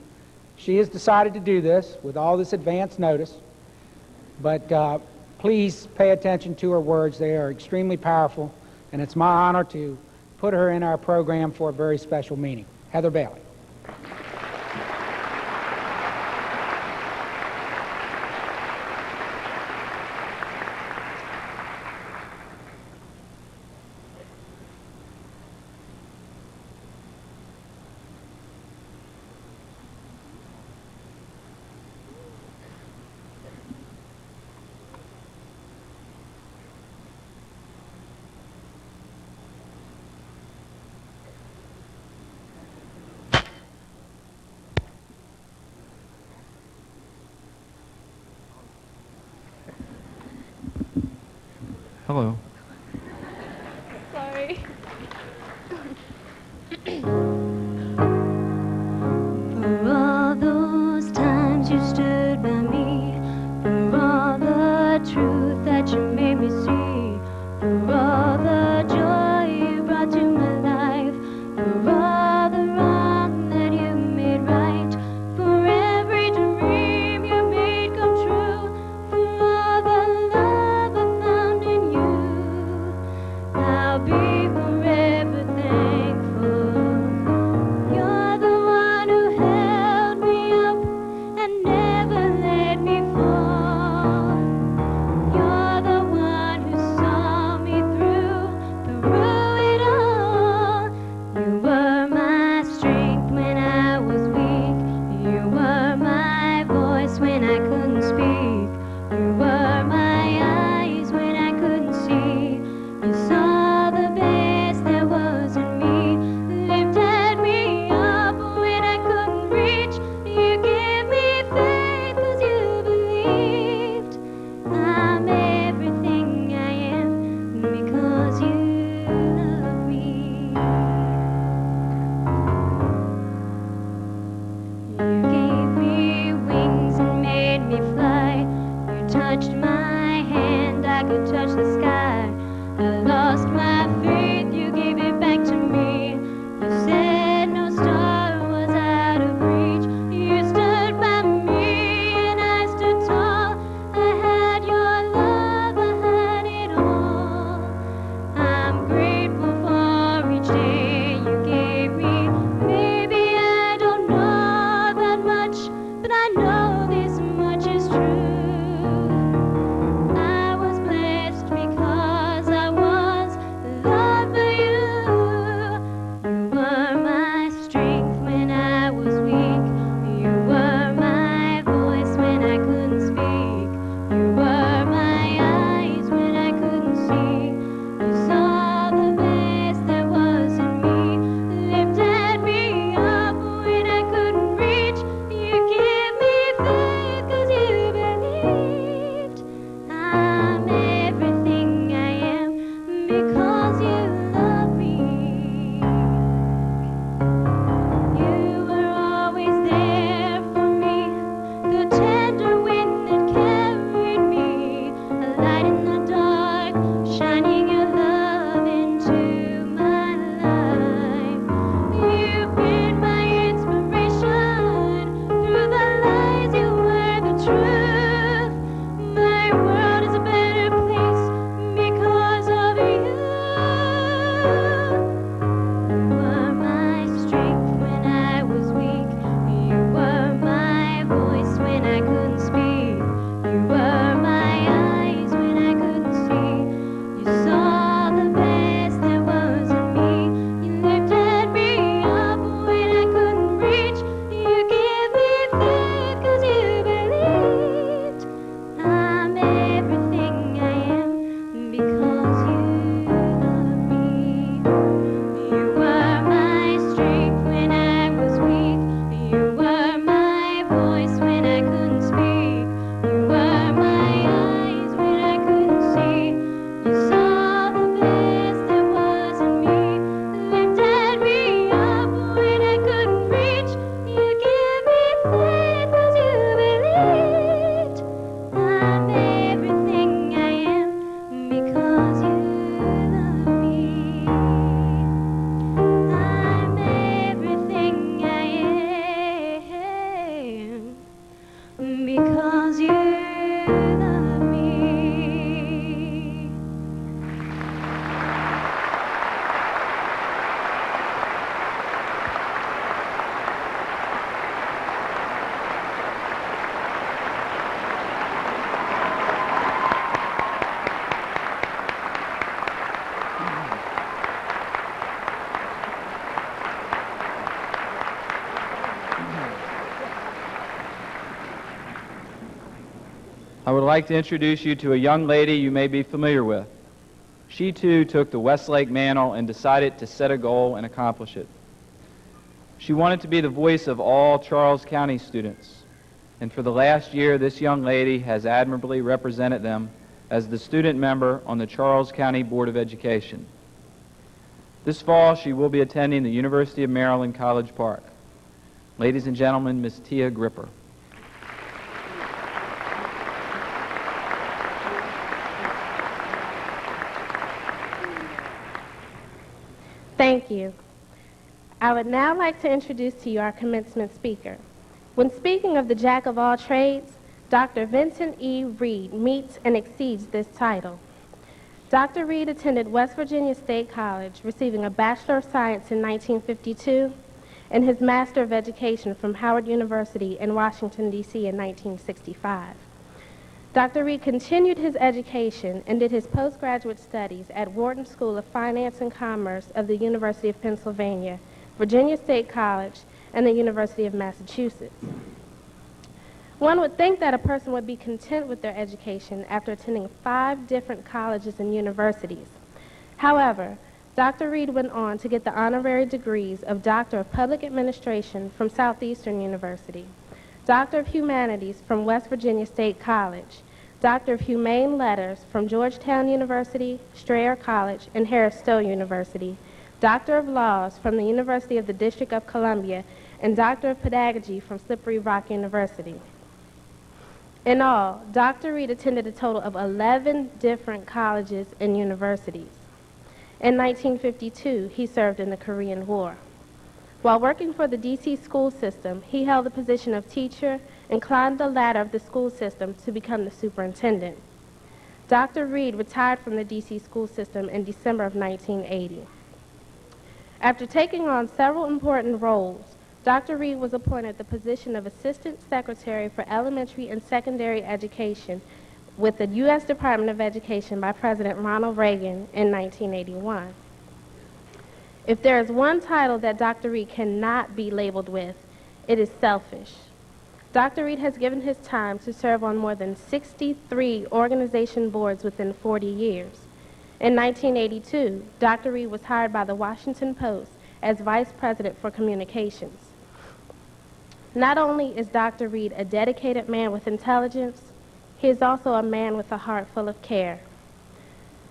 she has decided to do this with all this advance notice, but please pay attention to her words. They are extremely powerful, and it's my honor to put her in our program for a very special meeting. Heather Bailey. Hello. Sorry. For all those times you stood by me, for all the truth that you made me see, for all the joy you brought to my life, for all the wrong that you made right, for every dream you made come true, for all the love I found in you. because you love me. I would like to introduce you to a young lady you may be familiar with. She too took the Westlake mantle and decided to set a goal and accomplish it. She wanted to be the voice of all Charles County students, and for the last year this young lady has admirably represented them as the student member on the Charles County Board of Education. This fall she will be attending the University of Maryland College Park. Ladies and gentlemen, Ms. Tia Gripper. Thank you. I would now like to introduce to you our commencement speaker. When speaking of the jack of all trades, Dr. Vincent E. Reed meets and exceeds this title. Dr. Reed attended West Virginia State College, receiving a Bachelor of Science in 1952 and his Master of Education from Howard University in Washington, D.C. in 1965. Dr. Reed continued his education and did his postgraduate studies at Wharton School of Finance and Commerce of the University of Pennsylvania, Virginia State College, and the University of Massachusetts. One would think that a person would be content with their education after attending 5 different colleges and universities. However, Dr. Reed went on to get the honorary degrees of Doctor of Public Administration from Southeastern University, Doctor of Humanities from West Virginia State College, Doctor of Humane Letters from Georgetown University, Strayer College, and Harris Stowe University, Doctor of Laws from the University of the District of Columbia, and Doctor of Pedagogy from Slippery Rock University. In all, Dr. Reed attended a total of 11 different colleges and universities. In 1952, he served in the Korean War. While working for the D.C. school system, he held the position of teacher and climbed the ladder of the school system to become the superintendent. Dr. Reed retired from the D.C. school system in December of 1980. After taking on several important roles, Dr. Reed was appointed the position of Assistant Secretary for Elementary and Secondary Education with the U.S. Department of Education by President Ronald Reagan in 1981. If there is one title that Dr. Reed cannot be labeled with, it is selfish. Dr. Reed has given his time to serve on more than 63 organization boards within 40 years. In 1982, Dr. Reed was hired by the Washington Post as Vice President for Communications. Not only is Dr. Reed a dedicated man with intelligence, he is also a man with a heart full of care.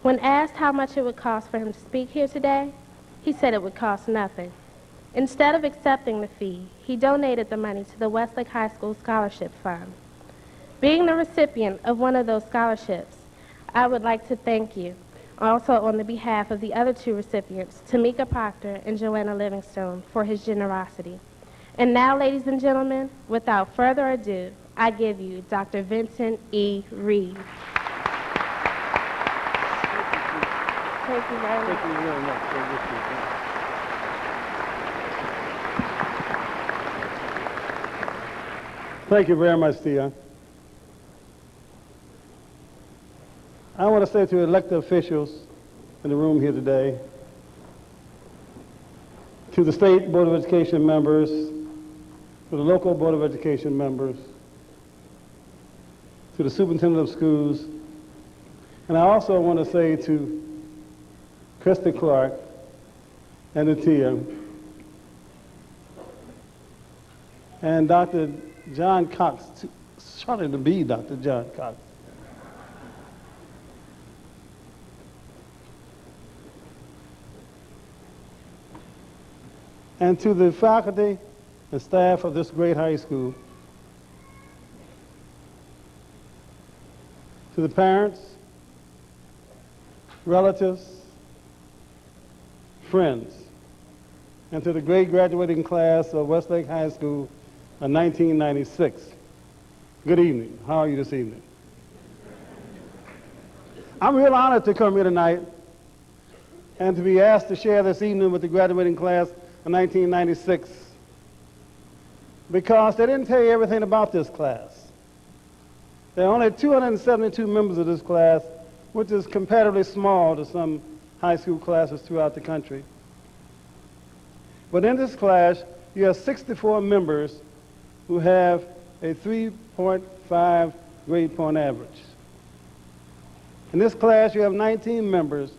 When asked how much it would cost for him to speak here today, he said it would cost nothing. Instead of accepting the fee, he donated the money to the Westlake High School Scholarship Fund. Being the recipient of one of those scholarships, I would like to thank you, also on the behalf of the other 2 recipients, Tamika Proctor and Joanna Livingstone, for his generosity. And now, ladies and gentlemen, without further ado, I give you Dr. Vincent E. Reed. Thank you very much. Thank you very much. Thank you very much, Tia. I want to say to elected officials in the room here today, to the State Board of Education members, to the local Board of Education members, to the Superintendent of Schools, and I also want to say to Kristen Clark and to Tia, and Dr. John Cox, shortly to be Dr. John Cox. And to the faculty and staff of this great high school, to the parents, relatives, friends, and to the great graduating class of Westlake High School of 1996. Good evening. How are you this evening? I'm real honored to come here tonight and to be asked to share this evening with the graduating class of 1996, because they didn't tell you everything about this class. There are only 272 members of this class, which is comparatively small to some high school classes throughout the country. But in this class, you have 64 members who have a 3.5 grade point average. In this class, you have 19 members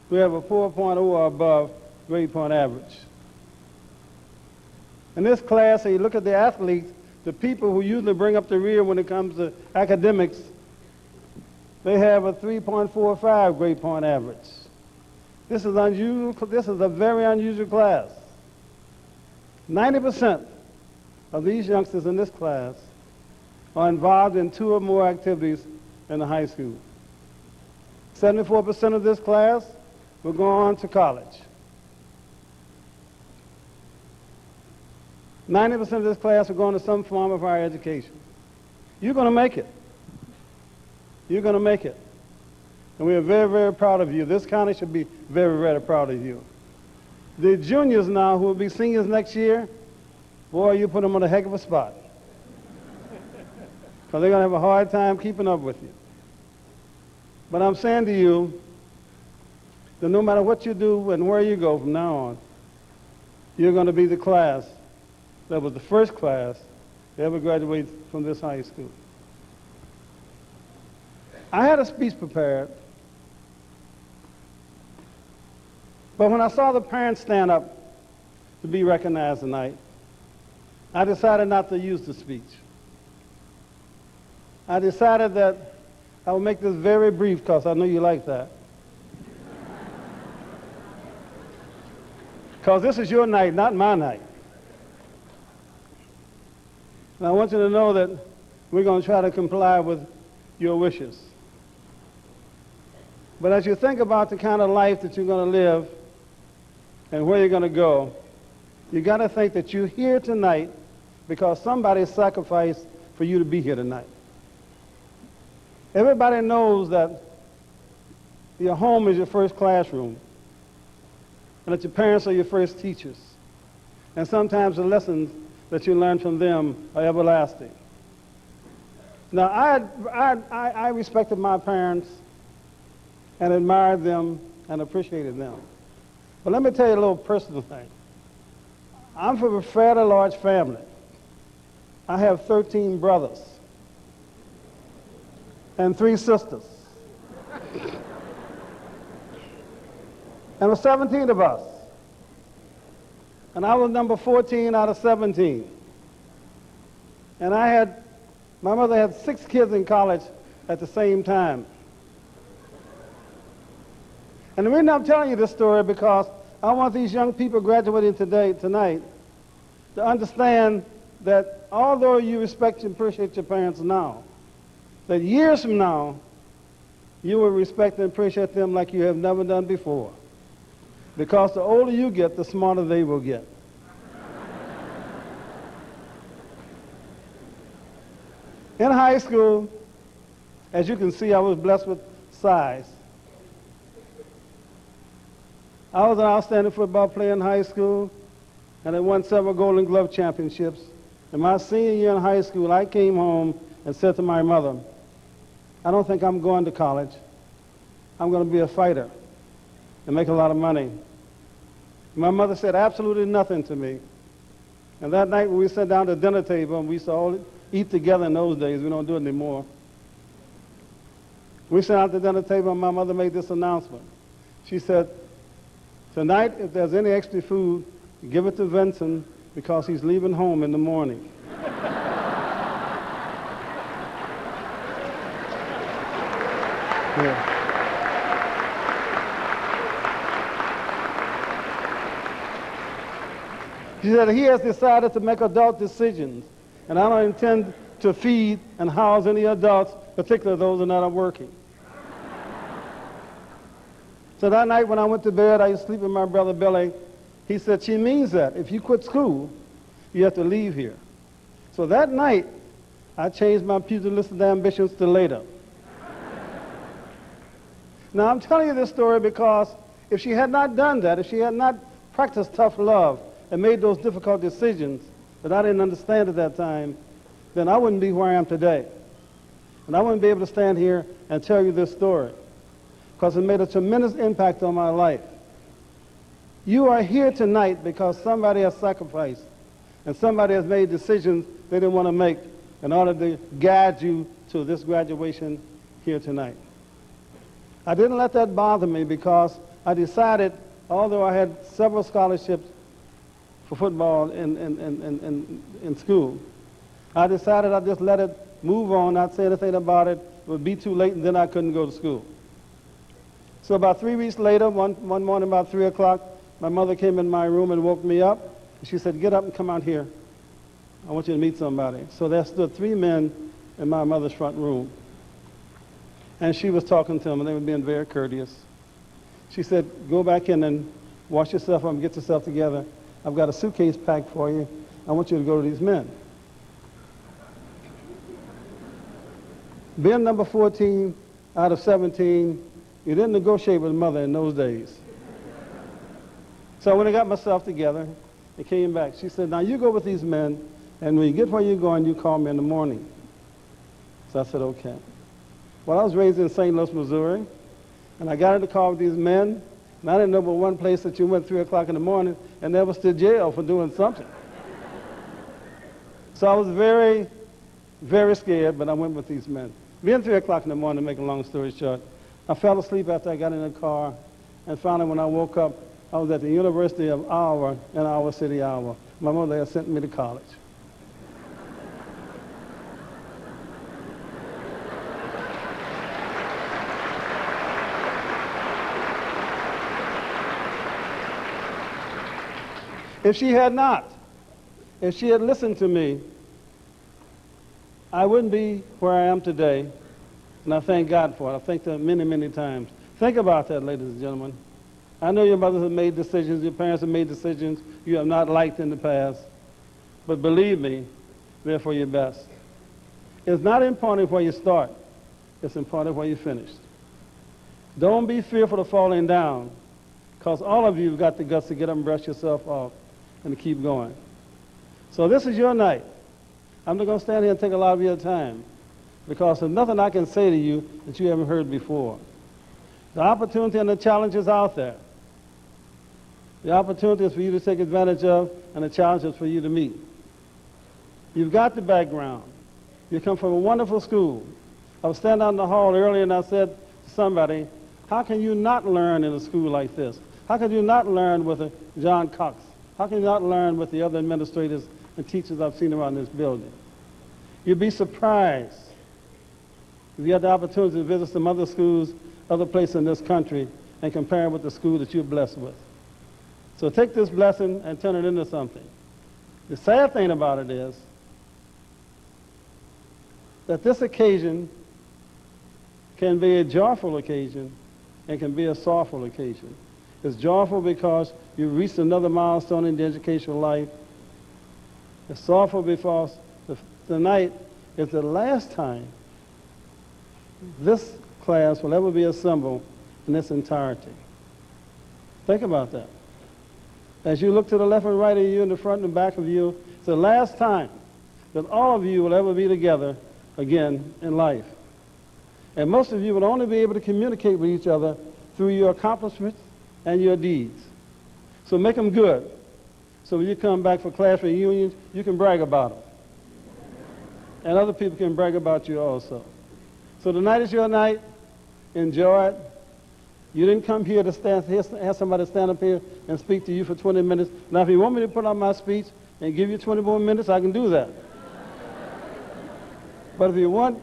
who have a 4.0 or above grade point average. In this class, when you look at the athletes, the people who usually bring up the rear when it comes to academics, they have a 3.45 grade point average. This is unusual. This is a very unusual class. 90% of these youngsters in this class are involved in 2 or more activities in the high school. 74% of this class will go on to college. 90% of this class will go into some form of higher education. You're going to make it. You're going to make it. And we are very, very proud of you. This county should be very, very proud of you. The juniors now, who will be seniors next year, boy, you put them on a heck of a spot. Because they're going to have a hard time keeping up with you. But I'm saying to you that no matter what you do and where you go from now on, you're going to be the class that was the first class to ever graduate from this high school. I had a speech prepared, but when I saw the parents stand up to be recognized tonight, I decided not to use the speech. I decided that I will make this very brief because I know you like that. Because this is your night, not my night. And I want you to know that we're going to try to comply with your wishes. But as you think about the kind of life that you're going to live and where you're going to go, you got to think that you're here tonight because somebody sacrificed for you to be here tonight. Everybody knows that your home is your first classroom and that your parents are your first teachers. And sometimes the lessons that you learn from them are everlasting. Now, I respected my parents and admired them and appreciated them. But let me tell you a little personal thing. I'm from a fairly large family. I have 13 brothers and 3 sisters. And there were 17 of us. And I was number 14 out of 17. And my mother had 6 kids in college at the same time. And the reason I'm telling you this story because I want these young people graduating tonight to understand that although you respect and appreciate your parents now, that years from now, you will respect and appreciate them like you have never done before. Because the older you get, the smarter they will get. In high school, as you can see, I was blessed with size. I was an outstanding football player in high school, and I won several Golden Glove championships. In my senior year in high school, I came home and said to my mother, I don't think I'm going to college. I'm going to be a fighter and make a lot of money. My mother said absolutely nothing to me. And that night when we sat down at the dinner table, and we used to all eat together in those days, we don't do it anymore. We sat at the dinner table and my mother made this announcement. She said, tonight, if there's any extra food, give it to Vincent because he's leaving home in the morning. Yeah. She said, he has decided to make adult decisions, and I don't intend to feed and house any adults, particularly those that are working. So that night when I went to bed, I used to sleep with my brother Billy. He said, she means that. If you quit school, you have to leave here. So that night, I changed my pugilistic ambitions to later. Now, I'm telling you this story because if she had not done that, if she had not practiced tough love and made those difficult decisions that I didn't understand at that time, then I wouldn't be where I am today. And I wouldn't be able to stand here and tell you this story because it made a tremendous impact on my life. You are here tonight because somebody has sacrificed and somebody has made decisions they didn't want to make in order to guide you to this graduation here tonight. I didn't let that bother me because I decided, although I had several scholarships for football in school, I decided I'd just let it move on, not say anything about it. It would be too late, and then I couldn't go to school. So about 3 weeks later, one morning about 3 o'clock, my mother came in my room and woke me up. She said, "Get up and come out here. I want you to meet somebody." So there stood 3 men in my mother's front room. And she was talking to them, and they were being very courteous. She said, "Go back in and wash yourself up and get yourself together. I've got a suitcase packed for you. I want you to go to these men." Being number 14 out of 17, you didn't negotiate with mother in those days. So when I got myself together and came back, she said, "Now you go with these men, and when you get where you're going, you call me in the morning." So I said, "Okay." Well, I was raised in St. Louis, Missouri, and I got in the car with these men, and I didn't know but one place that you went 3 o'clock in the morning and never to jail for doing something. So I was very, very scared, but I went with these men. Being 3 o'clock in the morning, to make a long story short, I fell asleep after I got in the car, and finally when I woke up, I was at the University of Iowa in Iowa City, Iowa. My mother had sent me to college. If she had not, if she had listened to me, I wouldn't be where I am today, and I thank God for it. I thank her many, many times. Think about that, ladies and gentlemen. I know your mothers have made decisions, your parents have made decisions you have not liked in the past, but believe me, they're for your best. It's not important where you start, it's important where you finish. Don't be fearful of falling down, because all of you have got the guts to get up and brush yourself off and to keep going. So this is your night. I'm not going to stand here and take a lot of your time, because there's nothing I can say to you that you haven't heard before. The opportunity and the challenge is out there. The opportunity is for you to take advantage of, and the challenge is for you to meet. You've got the background. You come from a wonderful school. I was standing out in the hall earlier and I said to somebody, how can you not learn in a school like this? How can you not learn with John Cox? How can you not learn with the other administrators and teachers I've seen around this building? You'd be surprised if you had the opportunity to visit some other schools, other places in this country, and compare it with the school that you're blessed with. So take this blessing and turn it into something. The sad thing about it is that this occasion can be a joyful occasion and can be a sorrowful occasion. It's joyful because you've reached another milestone in the educational life. It's sorrowful because tonight is the last time this class will ever be assembled in its entirety. Think about that. As you look to the left and right of you and the front and back of you, it's the last time that all of you will ever be together again in life. And most of you will only be able to communicate with each other through your accomplishments and your deeds. So make them good. So when you come back for class reunions, you can brag about them. And other people can brag about you also. So tonight is your night. Enjoy it. You didn't come here to have somebody stand up here and speak to you for 20 minutes. Now, if you want me to put on my speech and give you 20 more minutes, I can do that. But if you want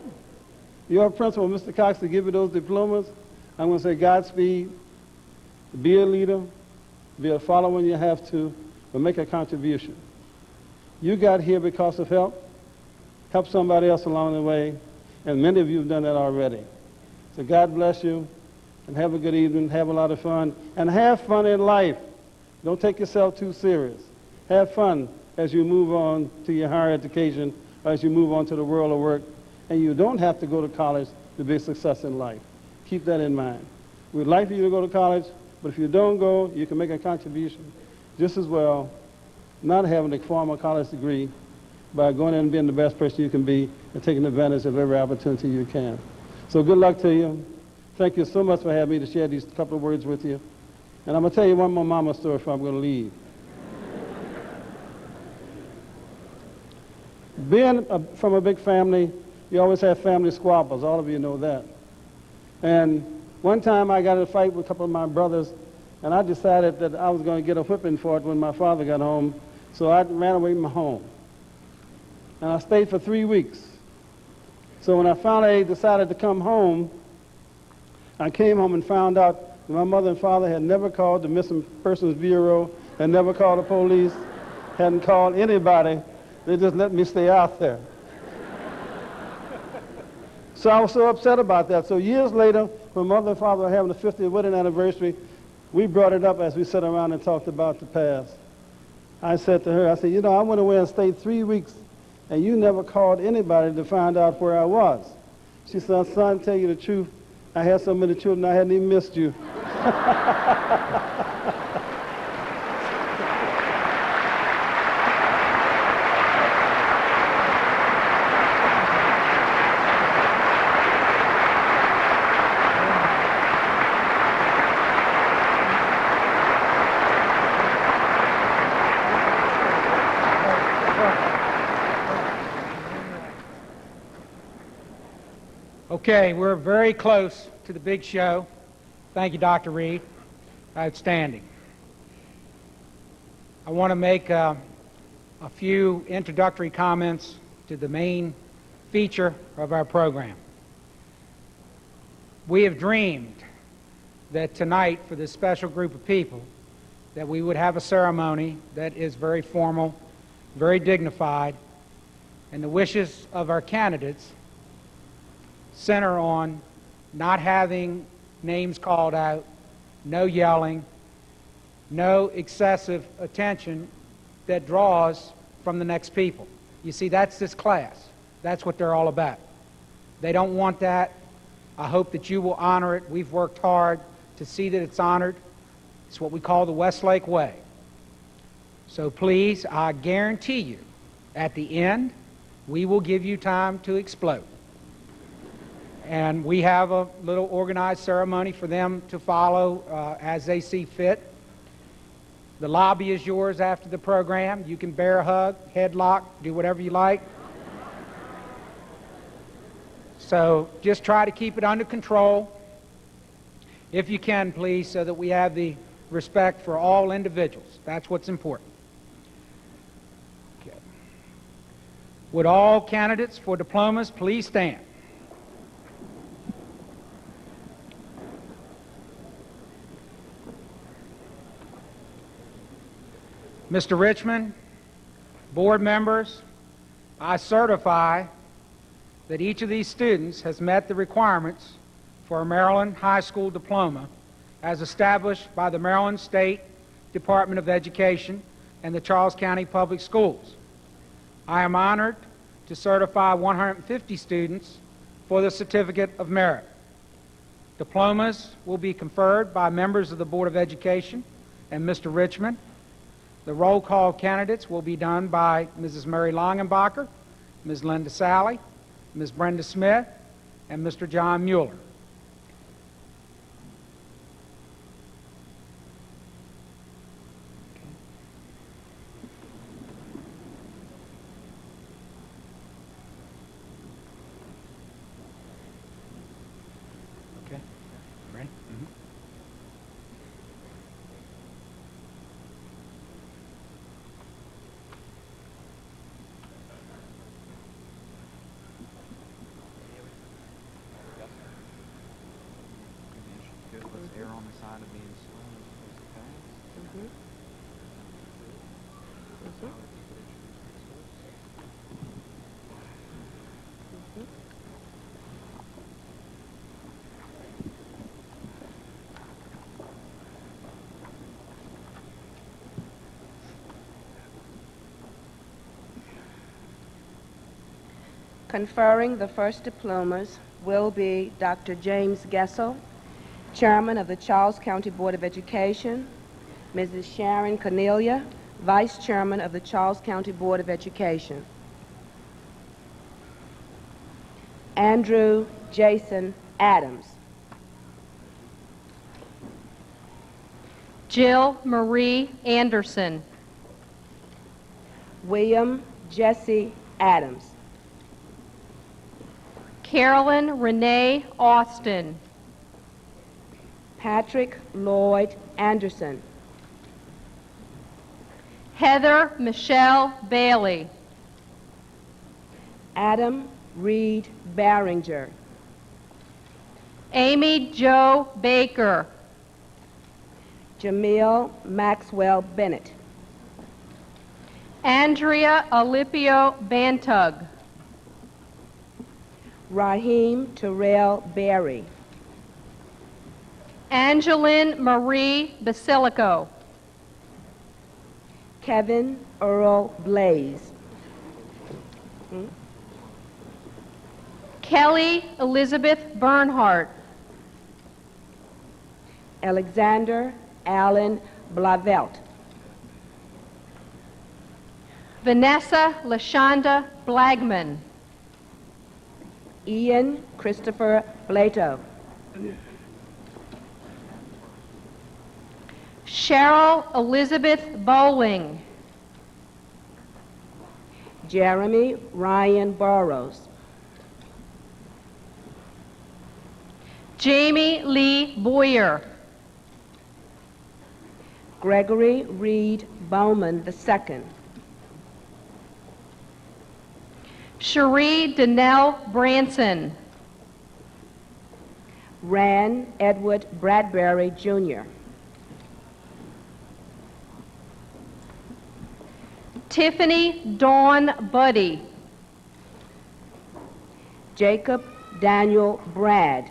your principal, Mr. Cox, to give you those diplomas, I'm going to say Godspeed. Be a leader. Be a follower when you have to, but make a contribution. You got here because of help. Help somebody else along the way, and many of you have done that already. So God bless you, and have a good evening, have a lot of fun, and have fun in life. Don't take yourself too serious. Have fun as you move on to your higher education as you move on to the world of work. And you don't have to go to college to be a success in life. Keep that in mind. We'd like for you to go to college, but if you don't go, you can make a contribution just as well, not having a formal college degree, by going in and being the best person you can be and taking advantage of every opportunity you can. So good luck to you. Thank you so much for having me to share these couple of words with you. And I'm going to tell you one more mama story before I'm going to leave. Being from a big family, you always have family squabbles. All of you know that. And one time I got in a fight with a couple of my brothers, and I decided that I was going to get a whipping for it when my father got home, so I ran away from home. And I stayed for 3 weeks. So when I finally decided to come home, I came home and found out that my mother and father had never called the Missing Persons Bureau, had never called the police, hadn't called anybody. They just let me stay out there. So I was so upset about that. So years later, when mother and father were having the 50th wedding anniversary, we brought it up as we sat around and talked about the past. I said to her, I said, you know, I went away and stayed 3 weeks, and you never called anybody to find out where I was. She said, son, tell you the truth, I had so many children I hadn't even missed you. Okay, we're very close to the big show. Thank you, Dr. Reed. Outstanding. I want to make a few introductory comments to the main feature of our program. We have dreamed that tonight, for this special group of people, that we would have a ceremony that is very formal, very dignified, and the wishes of our candidates center on not having names called out, no yelling, no excessive attention that draws from the next people. You see, that's this class. That's what they're all about. They don't want that. I hope that you will honor it. We've worked hard to see that it's honored. It's what we call the Westlake way. So please, I guarantee you, at the end, we will give you time to explode. And we have a little organized ceremony for them to follow as they see fit. The lobby is yours after the program. You can bear hug, headlock, do whatever you like. So just try to keep it under control, if you can, please, so that we have the respect for all individuals. That's what's important. Okay. Would all candidates for diplomas please stand? Mr. Richmond, board members, I certify that each of these students has met the requirements for a Maryland high school diploma as established by the Maryland State Department of Education and the Charles County Public Schools. I am honored to certify 150 students for the Certificate of Merit. Diplomas will be conferred by members of the Board of Education and Mr. Richmond. The roll call candidates will be done by Mrs. Mary Longenbacher, Ms. Linda Sally, Ms. Brenda Smith, and Mr. John Mueller. Okay. Ready? Mm-hmm. Err on the side of being slow as opposed to fast. Conferring the first diplomas will be Dr. James Gessel, Chairman of the Charles County Board of Education, Mrs. Sharon Cornelia, Vice Chairman of the Charles County Board of Education. Andrew Jason Adams. Jill Marie Anderson. William Jesse Adams. Carolyn Renee Austin. Patrick Lloyd Anderson. Heather Michelle Bailey. Adam Reed Barringer. Amy Jo Baker. Jamil Maxwell Bennett. Andrea Alipio Bantug. Raheem Terrell Berry. Angeline Marie Basilico. Kevin Earl Blaze. Kelly Elizabeth Bernhardt. Alexander Allen Blavelt. Vanessa Lashonda Blagman. Ian Christopher Blato. Cheryl Elizabeth Bowling. Jeremy Ryan Burrows. Jamie Lee Boyer. Gregory Reed Bowman II. Cherie Donnell Branson. Ran Edward Bradbury Jr. Tiffany Dawn Buddy. Jacob Daniel Brad.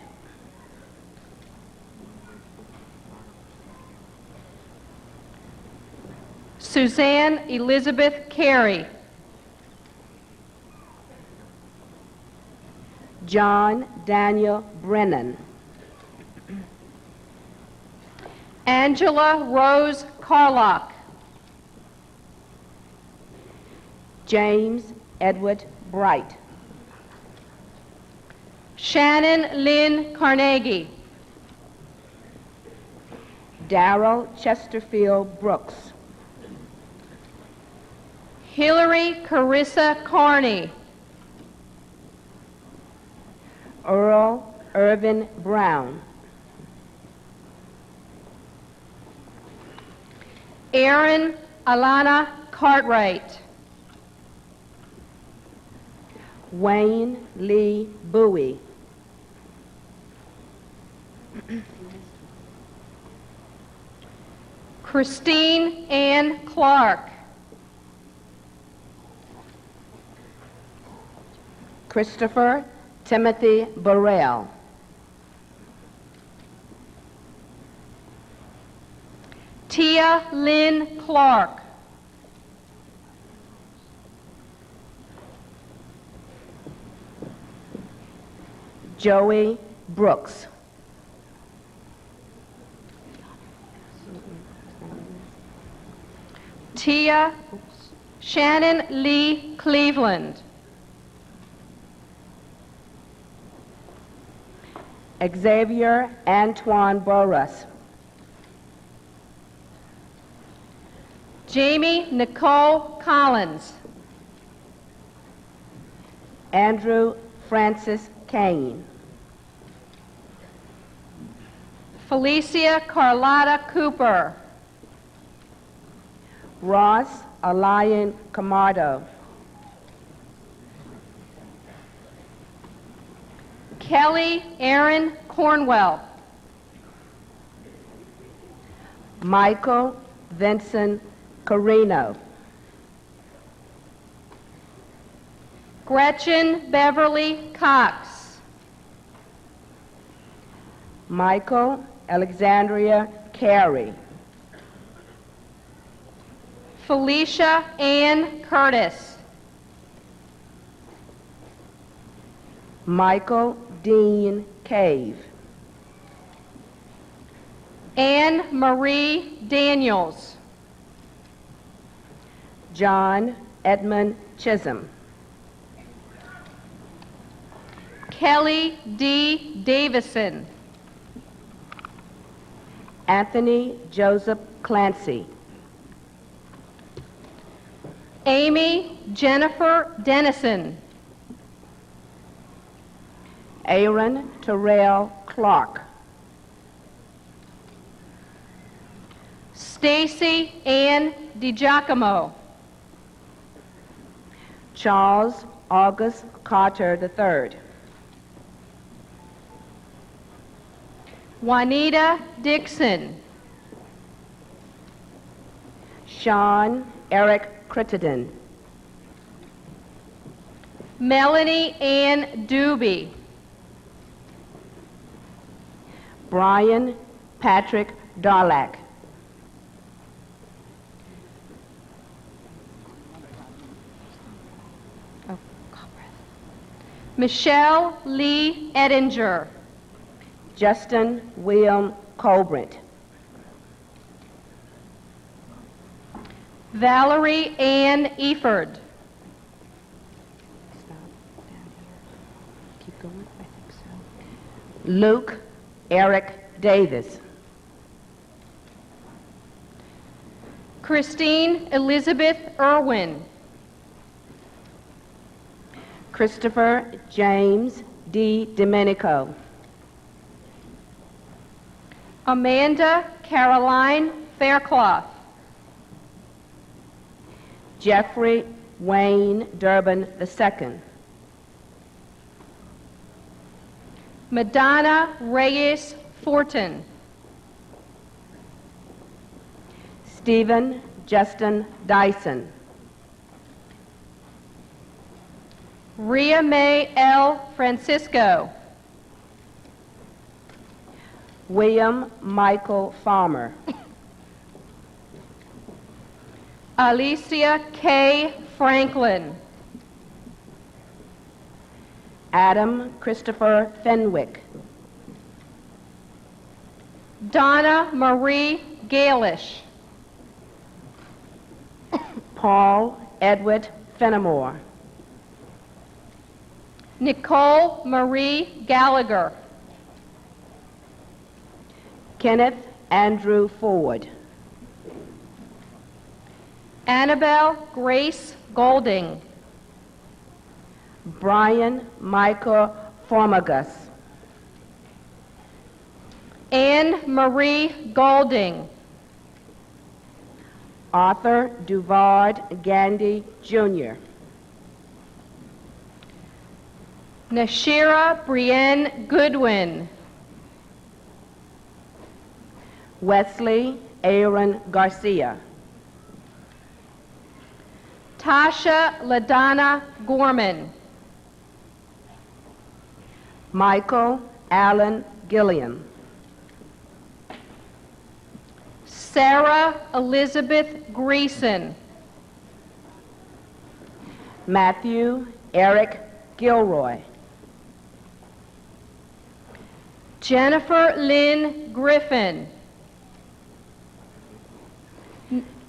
Suzanne Elizabeth Carey. John Daniel Brennan. Angela Rose Carlock. James Edward Bright. Shannon Lynn Carnegie. Darrell Chesterfield Brooks. Hillary Carissa Carney. Earl Irvin Brown. Erin Alana Cartwright. Wayne Lee Bowie. Christine Ann Clark. Christopher Timothy Burrell. Tia Lynn Clark. Joey Brooks. Tia Shannon Lee Cleveland. Xavier Antoine Burruss. Jamie Nicole Collins. Andrew Francis Kane. Felicia Carlotta Cooper. Ross Alayan Camardo. Kelly Aaron Cornwell. Michael Vincent Carino. Gretchen Beverly Cox. Michael Alexandria Carey. Felicia Ann Curtis. Michael Dean Cave. Anne Marie Daniels. John Edmund Chisholm. Kelly D. Davison. Anthony Joseph Clancy. Amy Jennifer Dennison. Aaron Terrell Clark. Stacy Ann DiGiacomo. Charles August Carter III. Juanita Dixon. Sean Eric Crittenden. Melanie Ann Doobie. Brian Patrick Darlack. Michelle Lee Edinger. Justin William Colbrant. Valerie Ann Eford. Keep going. I think so. Luke Eric Davis. Christine Elizabeth Irwin. Christopher James D. Domenico. Amanda Caroline Faircloth. Jeffrey Wayne Durbin II. Madonna Reyes Fortin. Stephen Justin Dyson. Rhea Mae L. Francisco. William Michael Farmer. Alicia K. Franklin. Adam Christopher Fenwick. Donna Marie Galish. Paul Edward Fenimore. Nicole Marie Gallagher. Kenneth Andrew Ford. Annabelle Grace Golding. Brian Michael Formagus. Anne Marie Golding. Arthur Duvard Gandy Jr. Nashira Brienne Goodwin. Wesley Aaron Garcia. Tasha LaDonna Gorman. Michael Allen Gilliam. Sarah Elizabeth Greason. Matthew Eric Gilroy. Jennifer Lynn Griffin.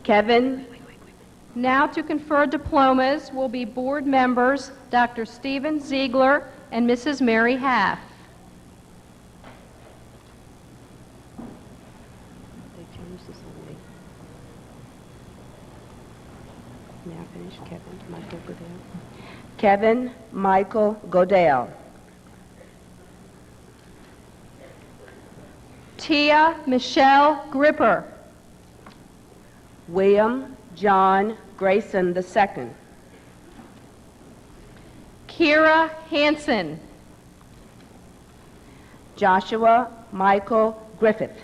Kevin. Now to confer diplomas will be board members Dr. Stephen Ziegler and Mrs. Mary Half. They changed this on me. Now finish Kevin Michael Goodell. Kevin Michael Godale. Tia Michelle Gripper. William John Grayson II. Kira Hansen. Joshua Michael Griffith.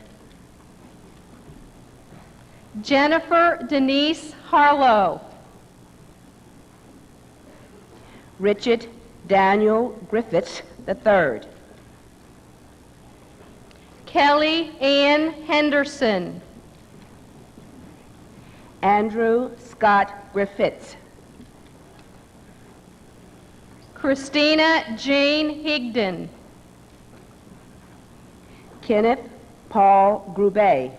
Jennifer Denise Harlow. Richard Daniel Griffiths III. Kelly Ann Henderson. Andrew Scott Griffiths. Christina Jane Higdon. Kenneth Paul Grube.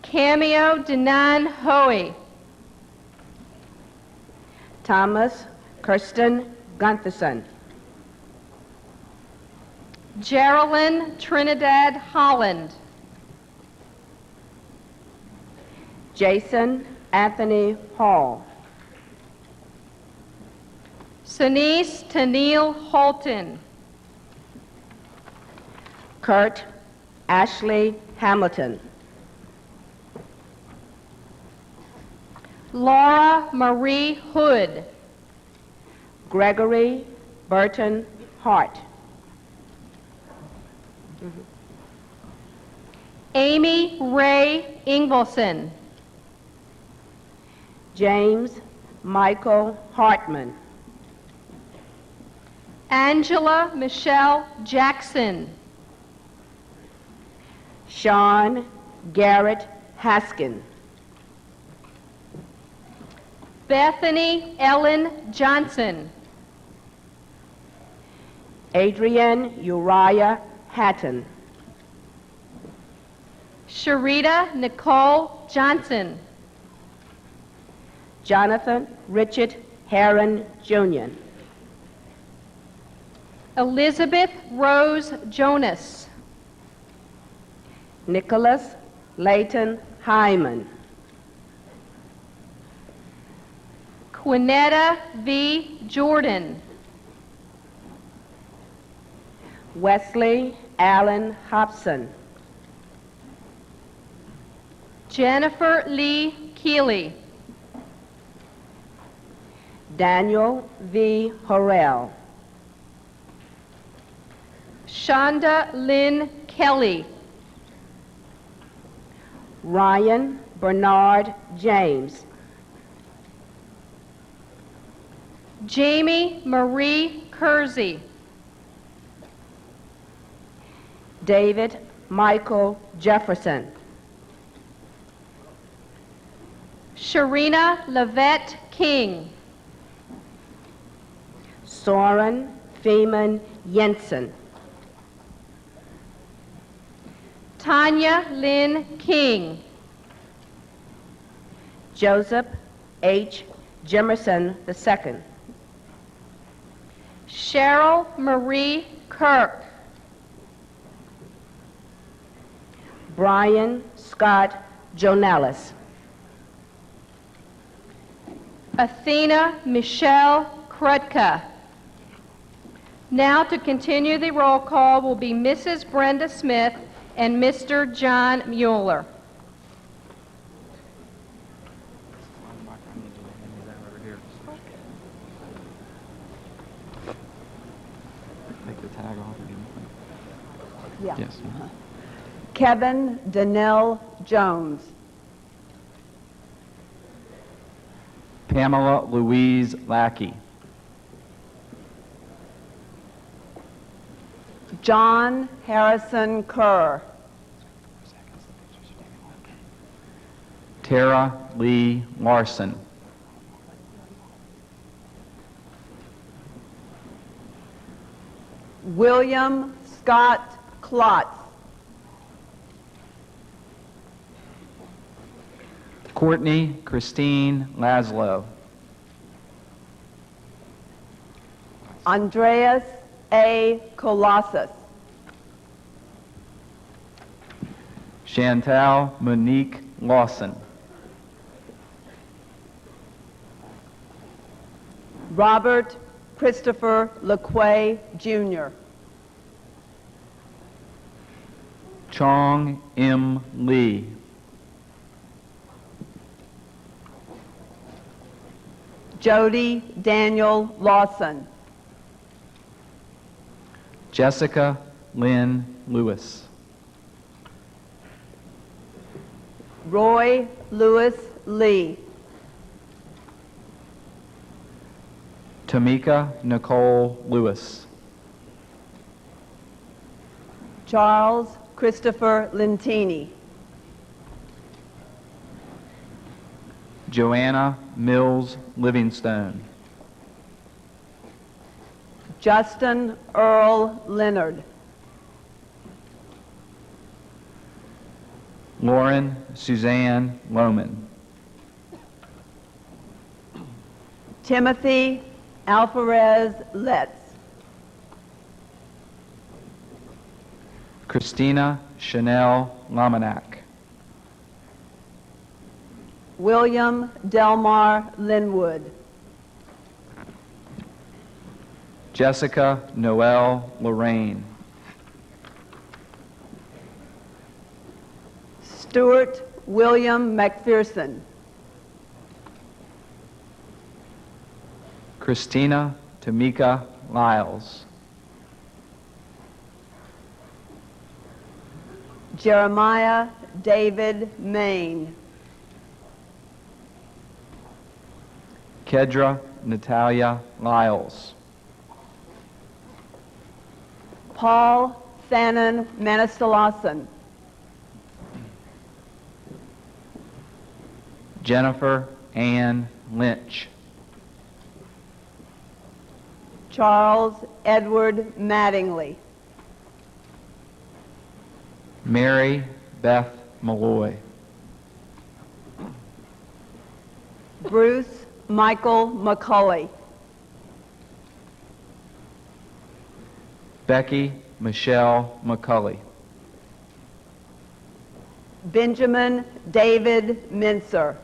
Cameo Denan Hoey. Thomas Kirsten Guntherson. Geraldine Trinidad Holland. Jason Anthony Hall. Sinise Tennille Holton. Kurt Ashley Hamilton. Laura Marie Hood. Gregory Burton Hart. Amy Ray Ingvelson. James Michael Hartman. Angela Michelle Jackson. Sean Garrett Haskin. Bethany Ellen Johnson. Adrian Uriah Hatton. Sharita Nicole Johnson. Jonathan Richard Heron Jr. Elizabeth Rose Jonas. Nicholas Layton Hyman. Quinetta V. Jordan. Wesley Allen Hobson. Jennifer Lee Keeley. Daniel V. Horrell. Shonda Lynn Kelly. Ryan Bernard James. Jamie Marie Kersey. David Michael Jefferson. Sharina Lavette King. Soren Feeman Jensen. Tanya Lynn King. Joseph H. Jimerson II. Cheryl Marie Kirk. Brian Scott Jonelis. Athena Michelle Krutka. Now to continue the roll call will be Mrs. Brenda Smith and Mr. John Mueller. Take the tag off again. Yeah. Yes. Kevin Donnell Jones. Pamela Louise Lackey. John Harrison Kerr. Tara Lee Larson. William Scott Klotz. Courtney Christine Laszlo. Andreas A. Colossus. Chantal Monique Lawson. Robert Christopher LeQuay, Jr. Chong M. Lee. Jody Daniel Lawson. Jessica Lynn Lewis. Roy Lewis Lee. Tamika Nicole Lewis. Charles Christopher Lentini. Joanna Mills Livingstone. Justin Earl Leonard. Lauren Suzanne Lohman. Timothy Alvarez Letts. Christina Chanel Lamanak. William Delmar Linwood. Jessica Noel Lorraine. Stuart William McPherson. Christina Tamika Lyles. Jeremiah David Main. Kedra Natalia Lyles. Paul Thanon Manistalasan. Jennifer Ann Lynch. Charles Edward Mattingly. Mary Beth Malloy. Bruce Michael McCulley. Becky Michelle McCulley. Benjamin David Mincer.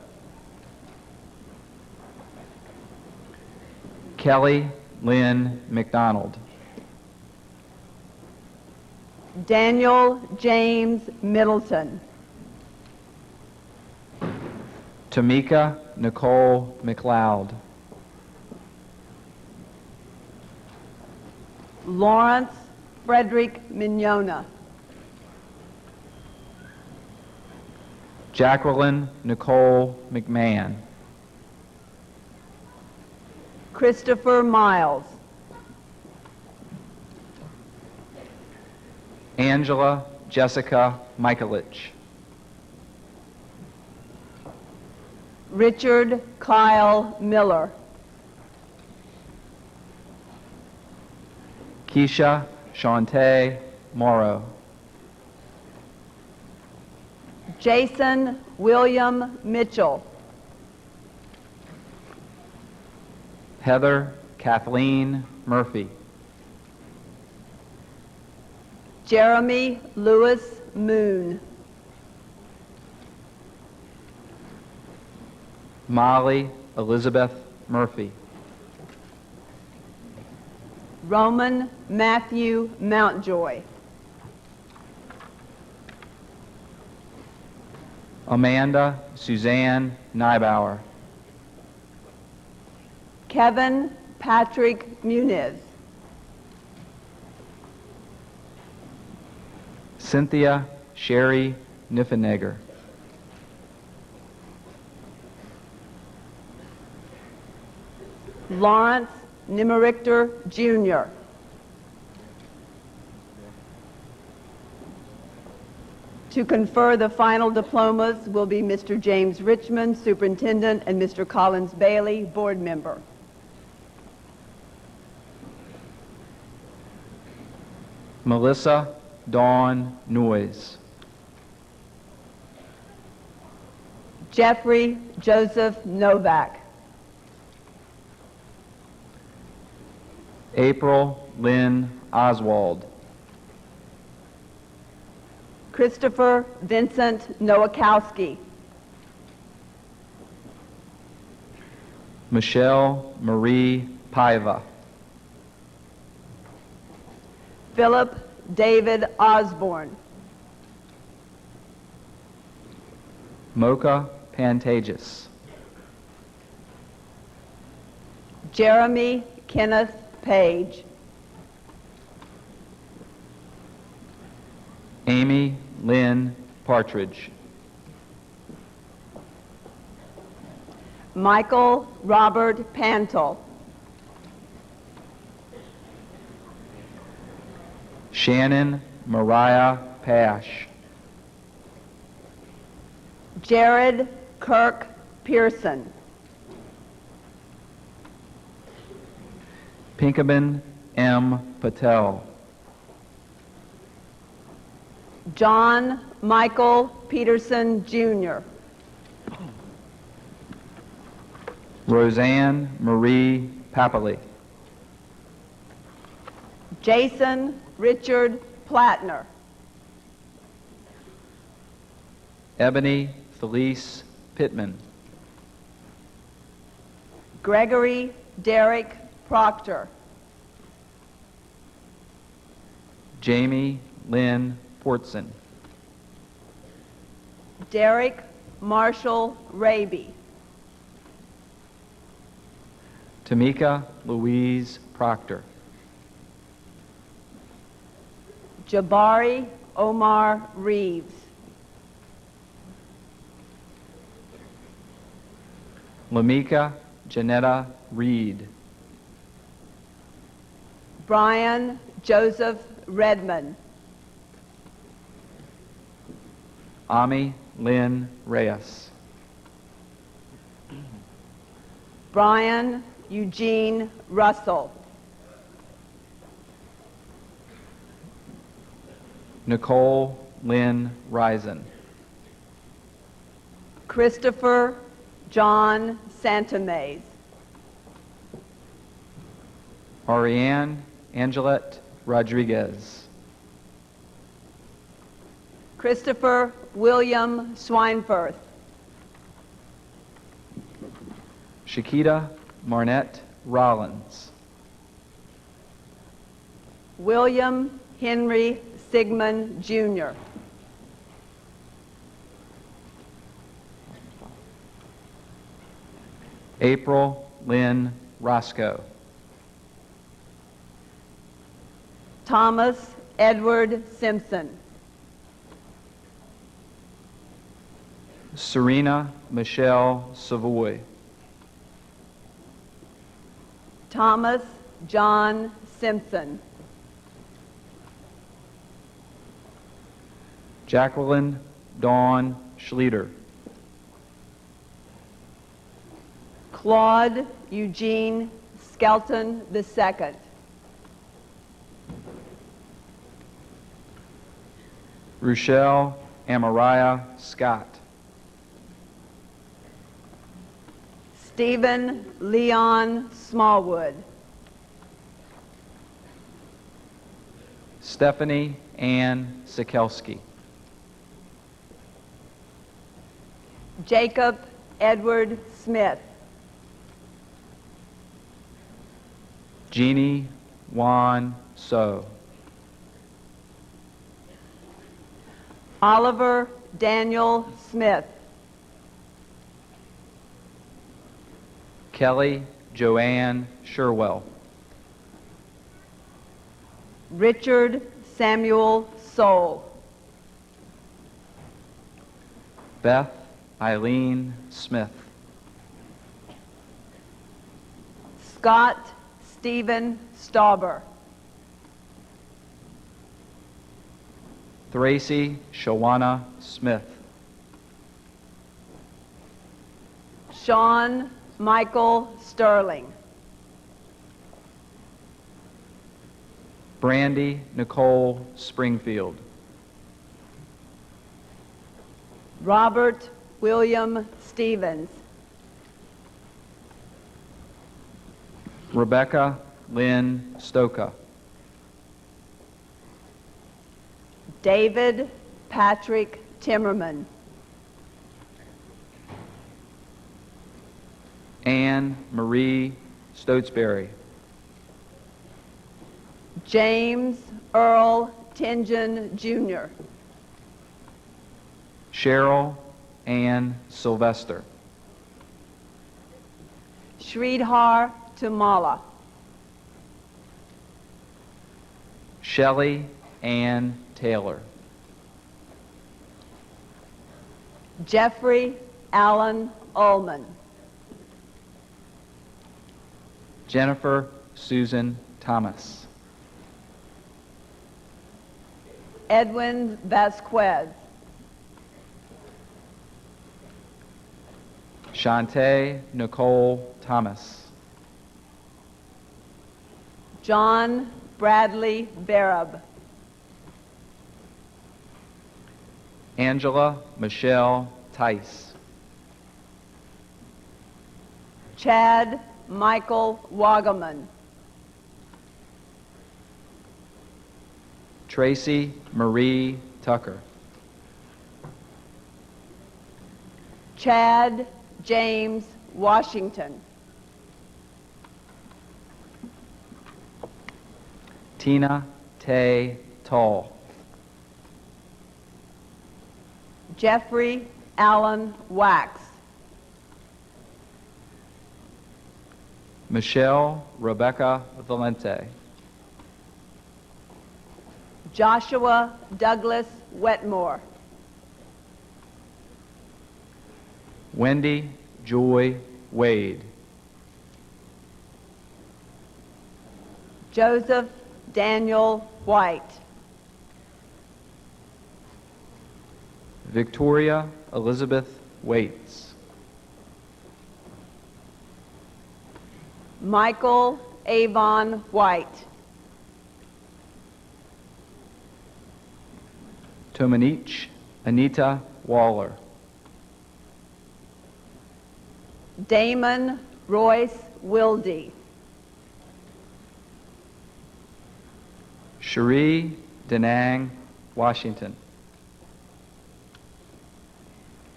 Kelly Lynn McDonald. Daniel James Middleton. Tamika Nicole McLeod. Lawrence Frederick Mignona. Jacqueline Nicole McMahon. Christopher Miles. Angela Jessica Michaelich. Richard Kyle Miller. Keisha Shantae Morrow. Jason William Mitchell. Heather Kathleen Murphy. Jeremy Lewis Moon. Molly Elizabeth Murphy. Roman Matthew Mountjoy. Amanda Suzanne Neibauer. Kevin Patrick Muniz. Cynthia Sherry Niffenegger. Lawrence Nimerichter Jr. To confer the final diplomas will be Mr. James Richmond, Superintendent, and Mr. Collins Bailey, Board Member. Melissa Dawn Noyes. Jeffrey Joseph Novak. April Lynn Oswald. Christopher Vincent Nowakowski. Michelle Marie Paiva. Philip David Osborne. Mocha Pantages. Jeremy Kenneth Page. Amy Lynn Partridge. Michael Robert Pantel. Shannon Mariah Pash. Jared Kirk Pearson. Pinkaman M. Patel. John Michael Peterson, Jr. Roseanne Marie Papali. Jason Richard Plattner. Ebony Felice Pittman. Gregory Derek Proctor. Jamie Lynn Portson. Derek Marshall Raby. Tamika Louise Proctor. Jabari Omar Reeves. Lamika Janetta Reed. Brian Joseph Redmond. Ami Lynn Reyes. Brian Eugene Russell. Nicole Lynn Risen. Christopher John Santamaze. Ariane Angelette Rodriguez. Christopher William Swinefirth. Shakita Marnette Rollins. William Henry Sigmund, Jr. April Lynn Roscoe. Thomas Edward Simpson. Serena Michelle Savoy. Thomas John Simpson. Jacqueline Dawn Schlieder. Claude Eugene Skelton II. Rochelle Amariah Scott. Stephen Leon Smallwood. Stephanie Ann Sikelski. Jacob Edward Smith. Jeannie Wan So. Oliver Daniel Smith. Kelly Joanne Sherwell. Richard Samuel Soule. Beth Eileen Smith. Scott Stephen Stauber. Thracy Shawana Smith. Sean Michael Sterling. Brandy Nicole Springfield. Robert William Stevens. Rebecca Lynn Stoka. David Patrick Timmerman. Anne Marie Stotesbury. James Earl Tingen, Jr. Cheryl Ann Sylvester. Sridhar Tumala. Shelley Ann Taylor. Jeffrey Allen Ullman. Jennifer Susan Thomas. Edwin Vasquez. Shantae Nicole Thomas. John Bradley Barab. Angela Michelle Tice. Chad Michael Wagaman. Tracy Marie Tucker. Chad James Washington. Tina Tay Tall. Jeffrey Allen Wax. Michelle Rebecca Valente. Joshua Douglas Wetmore. Wendy Joy Wade. Joseph Daniel White. Victoria Elizabeth Waits. Michael Avon White. Tomanich Anita Waller. Damon Royce Wilde. Cherie Denang Washington.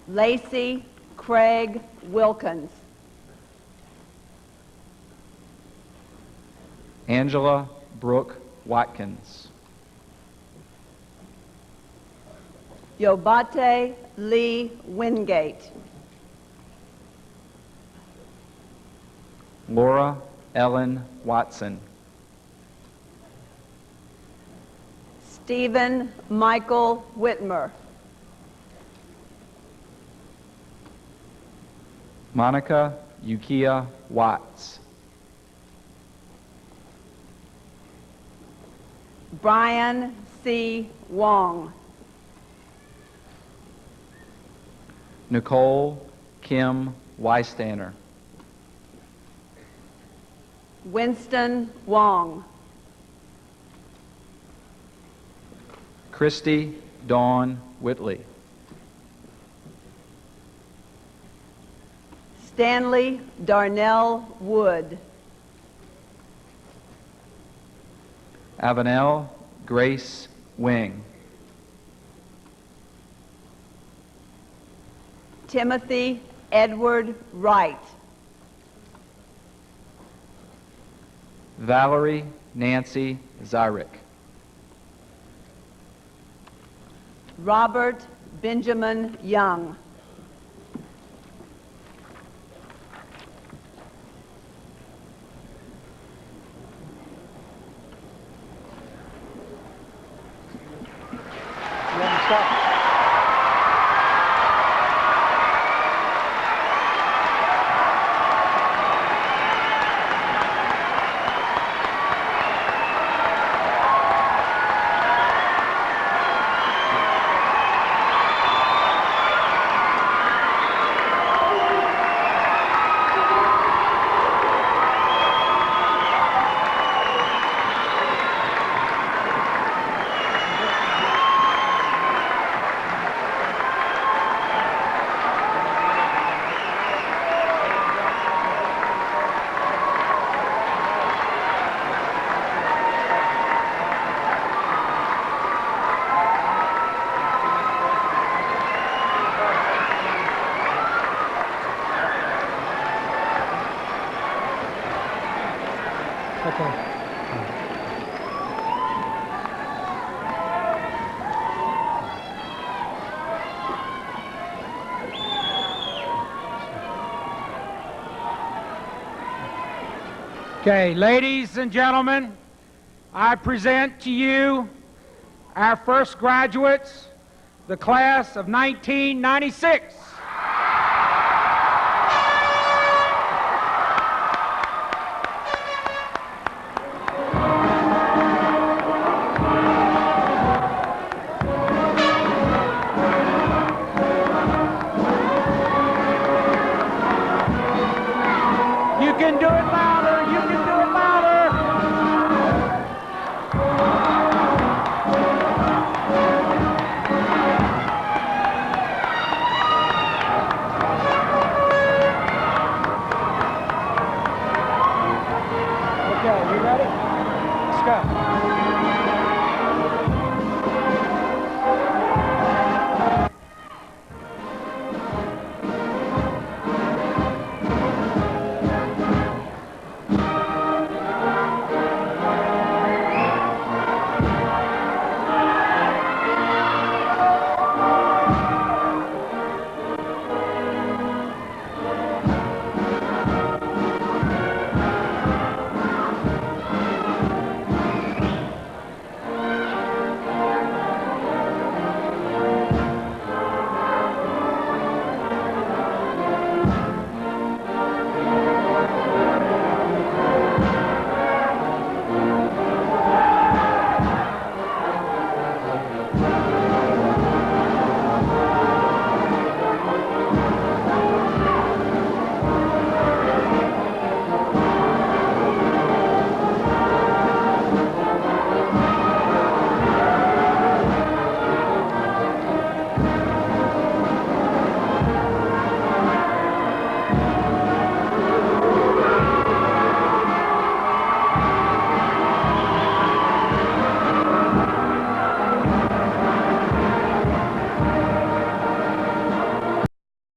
Lacey Craig Wilkins. Angela Brooke Watkins. Yobate Lee Wingate. Laura Ellen Watson. Stephen Michael Whitmer. Monica Ukiah Watts. Brian C. Wong. Nicole Kim Weistander. Winston Wong. Christy Dawn Whitley. Stanley Darnell Wood. Avenel Grace Wing. Timothy Edward Wright. Valerie Nancy Zyrick. Robert Benjamin Young. Okay, ladies and gentlemen, I present to you our first graduates, the class of 1996. You can do it louder, you can do it louder. Let's go.